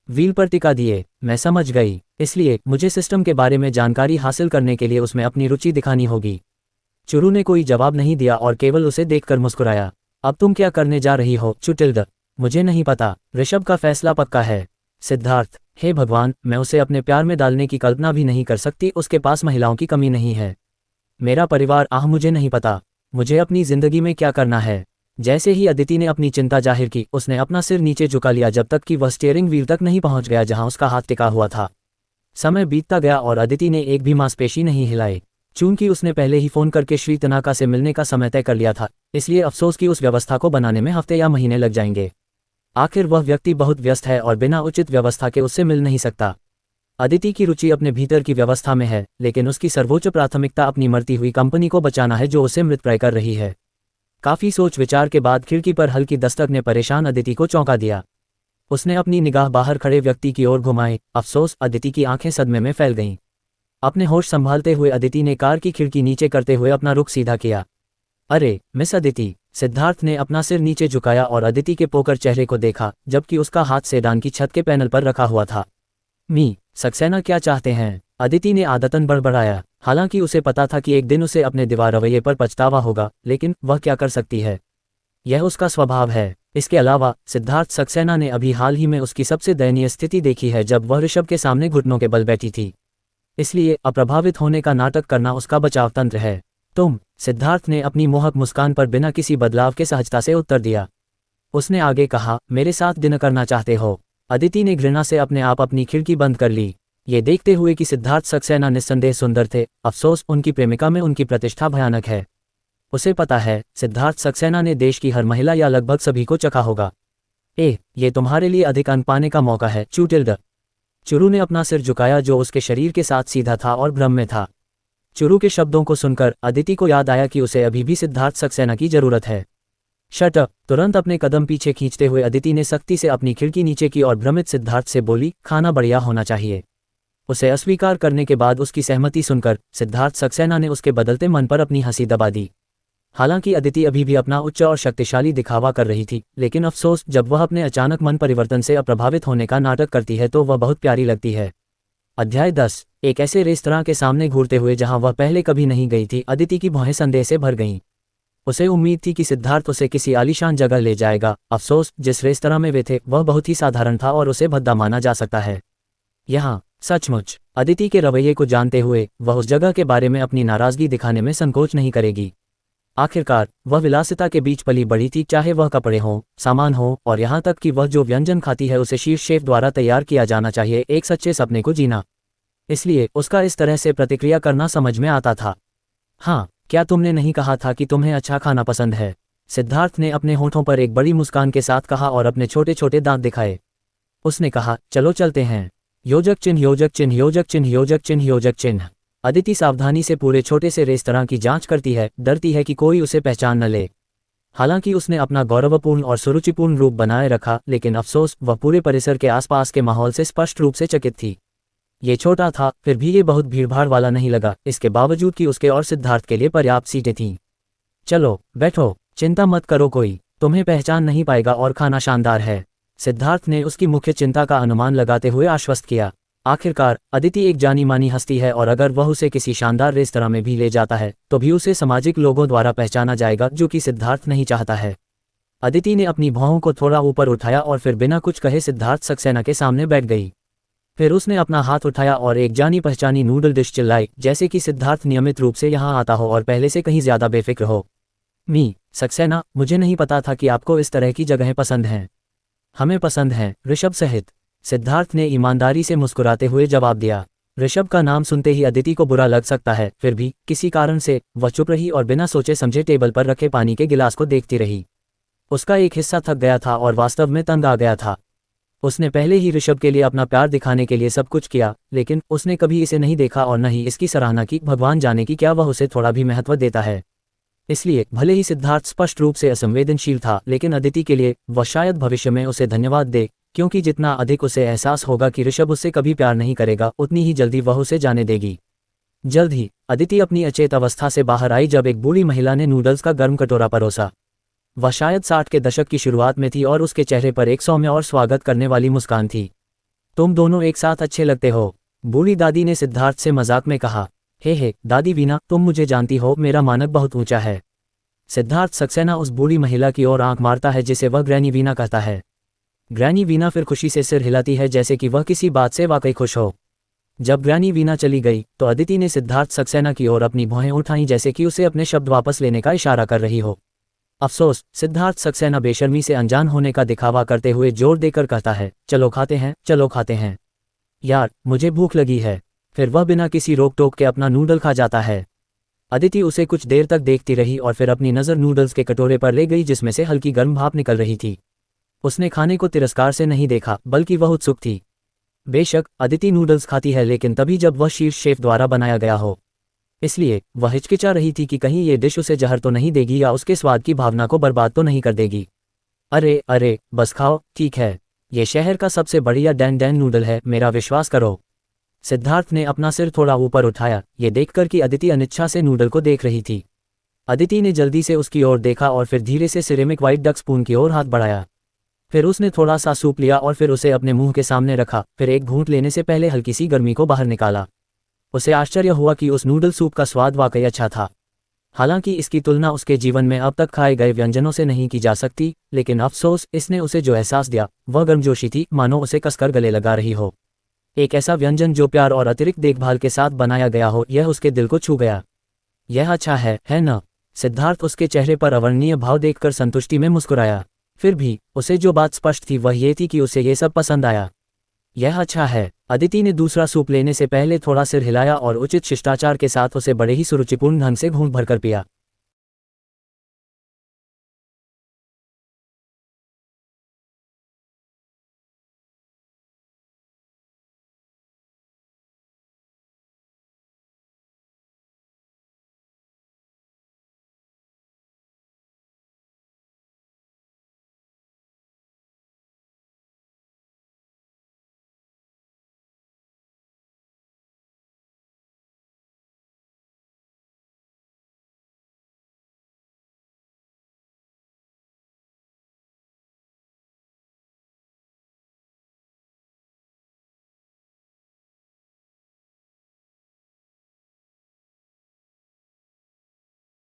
व्हील पर टिका दिए। मैं समझ गई, इसलिए मुझे सिस्टम के बारे में जानकारी हासिल करने के लिए उसमें अपनी रुचि दिखानी होगी। चुरू ने कोई जवाब नहीं दिया और केवल उसे देखकर मुस्कुराया। अब तुम क्या करने जा रही हो चूटिल्ड? मुझे नहीं पता। ऋषभ का फैसला पक्का है। सिद्धार्थ, हे भगवान, मैं उसे अपने प्यार में डालने की कल्पना भी नहीं कर सकती। उसके पास महिलाओं की कमी नहीं है। मेरा परिवार, मुझे नहीं पता मुझे अपनी जिंदगी में क्या करना है। जैसे ही अदिति ने अपनी चिंता जाहिर की, उसने अपना सिर नीचे झुका लिया जब तक कि वह स्टीयरिंग व्हील तक नहीं पहुंच गया जहां उसका हाथ टिका हुआ था। समय बीतता गया और अदिति ने एक भी मांसपेशी नहीं हिलाई। चूंकि उसने पहले ही फोन करके श्री तनाका से मिलने का समय तय कर लिया था, इसलिए अफसोस की उस व्यवस्था को बनाने में हफ्ते या महीने लग जाएंगे। आखिर वह व्यक्ति बहुत व्यस्त है और बिना उचित व्यवस्था के उससे मिल नहीं सकता। अदिति की रुचि अपने भीतर की व्यवस्था में है, लेकिन उसकी सर्वोच्च प्राथमिकता अपनी मरती हुई कंपनी को बचाना है जो उसे मृतप्राय कर रही है। काफी सोच विचार के बाद खिड़की पर हल्की दस्तक ने परेशान अदिति को चौंका दिया। उसने अपनी निगाह बाहर खड़े व्यक्ति की ओर घुमाई। अफसोस, अदिति की आंखें सदमे में फैल गईं। अपने होश संभालते हुए अदिति ने कार की खिड़की नीचे करते हुए अपना रुख सीधा किया। अरे मिस अदिति। सिद्धार्थ ने अपना सिर नीचे झुकाया और अदिति के पोकर चेहरे को देखा, जबकि उसका हाथ सेडान की छत के पैनल पर रखा हुआ था। मी सक्सेना क्या चाहते हैं? अदिति ने आदतन बड़बड़ाया। हालांकि उसे पता था कि एक दिन उसे अपने दीवार रवैये पर पछतावा होगा, लेकिन वह क्या कर सकती है, यह उसका स्वभाव है। इसके अलावा सिद्धार्थ सक्सेना ने अभी हाल ही में उसकी सबसे दयनीय स्थिति देखी है जब वह ऋषभ के सामने घुटनों के बल बैठी थी। इसलिए अप्रभावित होने का नाटक करना उसका बचाव तंत्र है। तुम, सिद्धार्थ ने अपनी मोहक मुस्कान पर बिना किसी बदलाव के सहजता से उत्तर दिया। उसने आगे कहा, मेरे साथ डिनर करना चाहते हो? अदिति ने घृणा से अपने आप अपनी खिड़की बंद कर ली। ये देखते हुए कि सिद्धार्थ सक्सेना निस्संदेह सुंदर थे, अफसोस उनकी प्रेमिका में उनकी प्रतिष्ठा भयानक है। उसे पता है सिद्धार्थ सक्सेना ने देश की हर महिला या लगभग सभी को चखा होगा। ये तुम्हारे लिए अधिक अन्न पाने का मौका है चूटिल्ड। चुरू ने अपना सिर झुकाया जो उसके शरीर के साथ सीधा था और भ्रम में था। चुरू के शब्दों को सुनकर अदिति को याद आया कि उसे अभी भी सिद्धार्थ सक्सेना की जरूरत है। Shut up! तुरंत अपने कदम पीछे खींचते हुए अदिति ने सख्ती से अपनी खिड़की नीचे की और भ्रमित सिद्धार्थ से बोली, खाना बढ़िया होना चाहिए। उसे अस्वीकार करने के बाद उसकी सहमति सुनकर सिद्धार्थ सक्सेना ने उसके बदलते मन पर अपनी हंसी दबा दी। हालांकि अदिति अभी भी अपना उच्च और शक्तिशाली दिखावा कर रही थी, लेकिन अफसोस जब वह अपने अचानक मन परिवर्तन से अप्रभावित होने का नाटक करती है तो वह बहुत प्यारी लगती है। अध्याय 10। एक ऐसे रेस्तरां के सामने घूरते हुए जहां वह पहले कभी नहीं गई थी, अदिति की भौहें संदेह से भर गईं। उसे उम्मीद थी कि सिद्धार्थ उसे किसी आलीशान जगह ले जाएगा। अफसोस जिस रेस्तरां में वे थे वह बहुत ही साधारण था और उसे भद्दा माना जा सकता है। यहाँ सचमुच अदिति के रवैये को जानते हुए वह उस जगह के बारे में अपनी नाराजगी दिखाने में संकोच नहीं करेगी। आखिरकार वह विलासिता के बीच पली बड़ी थी, चाहे वह कपड़े हों, सामान हो और यहाँ तक कि वह जो व्यंजन खाती है उसे शीर्ष शेफ द्वारा तैयार किया जाना चाहिए, एक सच्चे सपने को जीना। इसलिए उसका इस तरह से प्रतिक्रिया करना समझ में आता था। हाँ, क्या तुमने नहीं कहा था कि तुम्हें अच्छा खाना पसंद है? सिद्धार्थ ने अपने होठों पर एक बड़ी मुस्कान के साथ कहा और अपने छोटे छोटे दांत दिखाए। उसने कहा, चलो चलते हैं। योजक चिन्ह योजक चिन्ह योजक चिन्ह योजक चिन्ह योजक चिन्ह। अदिति सावधानी से पूरे छोटे से रेस्तरां की जांच करती है, डरती है कि कोई उसे पहचान न ले। हालांकि उसने अपना गौरवपूर्ण और सुरुचिपूर्ण रूप बनाए रखा, लेकिन अफसोस वह पूरे परिसर के आसपास के माहौल से स्पष्ट रूप से चकित थी। ये छोटा था, फिर भी ये बहुत भीड़भाड़ वाला नहीं लगा, इसके बावजूद कि उसके और सिद्धार्थ के लिए पर्याप्त सीटें थीं। चलो बैठो, चिंता मत करो, कोई तुम्हें पहचान नहीं पाएगा और खाना शानदार है, सिद्धार्थ ने उसकी मुख्य चिंता का अनुमान लगाते हुए आश्वस्त किया। आखिरकार अदिति एक जानी मानी हस्ती है और अगर वह उसे किसी शानदार रेस्तरां में भी ले जाता है तो भी उसे सामाजिक लोगों द्वारा पहचाना जाएगा, जो कि सिद्धार्थ नहीं चाहता है। अदिति ने अपनी भौहों को थोड़ा ऊपर उठाया और फिर बिना कुछ कहे सिद्धार्थ सक्सेना के सामने बैठ गई। फिर उसने अपना हाथ उठाया और एक जानी पहचानी नूडल डिश चिल्लाई, जैसे कि सिद्धार्थ नियमित रूप से यहाँ आता हो और पहले से कहीं ज्यादा बेफिक्र हो। सक्सेना, मुझे नहीं पता था कि आपको इस तरह की जगहें पसंद हैं। हमें पसंद हैं, ऋषभ सहित, सिद्धार्थ ने ईमानदारी से मुस्कुराते हुए जवाब दिया। ऋषभ का नाम सुनते ही अदिति को बुरा लग सकता है, फिर भी किसी कारण से वह चुप रही और बिना सोचे समझे टेबल पर रखे पानी के गिलास को देखती रही। उसका एक हिस्सा थक गया था और वास्तव में तंग आ गया था। उसने पहले ही ऋषभ के लिए अपना प्यार दिखाने के लिए सब कुछ किया, लेकिन उसने कभी इसे नहीं देखा और न ही इसकी सराहना की। भगवान जाने कि क्या वह उसे थोड़ा भी महत्व देता है। इसलिए भले ही सिद्धार्थ स्पष्ट रूप से असंवेदनशील था, लेकिन अदिति के लिए वह शायद भविष्य में उसे धन्यवाद दे, क्योंकि जितना अधिक उसे एहसास होगा कि ऋषभ उससे कभी प्यार नहीं करेगा, उतनी ही जल्दी वह उसे जाने देगी। जल्द ही अदिति अपनी अचेत अवस्था से बाहर आई जब एक बूढ़ी महिला ने नूडल्स का गर्म कटोरा परोसा। वह शायद 60 के दशक की शुरुआत में थी और उसके चेहरे पर एक सौम्य और स्वागत करने वाली मुस्कान थी। तुम दोनों एक साथ अच्छे लगते हो, बूढ़ी दादी ने सिद्धार्थ से मजाक में कहा। हे दादी वीना, तुम मुझे जानती हो, मेरा मानक बहुत ऊंचा है। सिद्धार्थ सक्सेना उस बूढ़ी महिला की ओर आंख मारता है जिसे वह ग्रैनी वीना कहता है। ग्रैनी वीना फिर खुशी से सिर हिलाती है जैसे कि वह किसी बात से वाकई खुश हो। जब ग्रैनी वीना चली गई तो अदिति ने सिद्धार्थ सक्सेना की ओर अपनी भौहें उठाईं जैसे कि उसे अपने शब्द वापस लेने का इशारा कर रही हो। अफसोस सिद्धार्थ सक्सेना बेशर्मी से अनजान होने का दिखावा करते हुए जोर देकर कहता है, चलो खाते हैं, चलो खाते हैं। यार, मुझे भूख लगी है। फिर वह बिना किसी रोक टोक के अपना नूडल खा जाता है। अदिति उसे कुछ देर तक देखती रही और फिर अपनी नज़र नूडल्स के कटोरे पर ले गई जिसमें से हल्की गर्म भाप निकल रही थी। उसने खाने को तिरस्कार से नहीं देखा, बल्कि वह उत्सुक थी। बेशक अदिति नूडल्स खाती है, लेकिन तभी जब वह शीर्ष शेफ द्वारा बनाया गया हो। इसलिए वह हिचकिचा रही थी कि कहीं ये डिश उसे जहर तो नहीं देगी या उसके स्वाद की भावना को बर्बाद तो नहीं कर देगी। अरे बस खाओ, ठीक है, ये शहर का सबसे बढ़िया डैन नूडल है, मेरा विश्वास करो। सिद्धार्थ ने अपना सिर थोड़ा ऊपर उठाया, ये देखकर कि अदिति अनिच्छा से नूडल को देख रही थी। अदिति ने जल्दी से उसकी ओर देखा और फिर धीरे से सिरेमिक वाइट डक स्पून की ओर हाथ बढ़ाया। फिर उसने थोड़ा सा सूप लिया और फिर उसे अपने मुंह के सामने रखा, फिर एक घूंट लेने से पहले हल्की सी गर्मी को बाहर निकाला। उसे आश्चर्य हुआ कि उस नूडल सूप का स्वाद वाकई अच्छा था। हालांकि इसकी तुलना उसके जीवन में अब तक खाए गए व्यंजनों से नहीं की जा सकती, लेकिन अफसोस, इसने उसे जो एहसास दिया वह गर्मजोशी थी, मानो उसे कसकर गले लगा रही हो। एक ऐसा व्यंजन जो प्यार और अतिरिक्त देखभाल के साथ बनाया गया हो, यह उसके दिल को छू गया। यह अच्छा है न? सिद्धार्थ उसके चेहरे पर अवर्णनीय भाव देखकर संतुष्टि में मुस्कुराया। फिर भी उसे जो बात स्पष्ट थी वह ये थी कि उसे ये सब पसंद आया। यह अच्छा है। अदिति ने दूसरा सूप लेने से पहले थोड़ा सिर हिलाया और उचित शिष्टाचार के साथ उसे बड़े ही सुरुचिपूर्ण ढंग से घूंट भरकर पिया।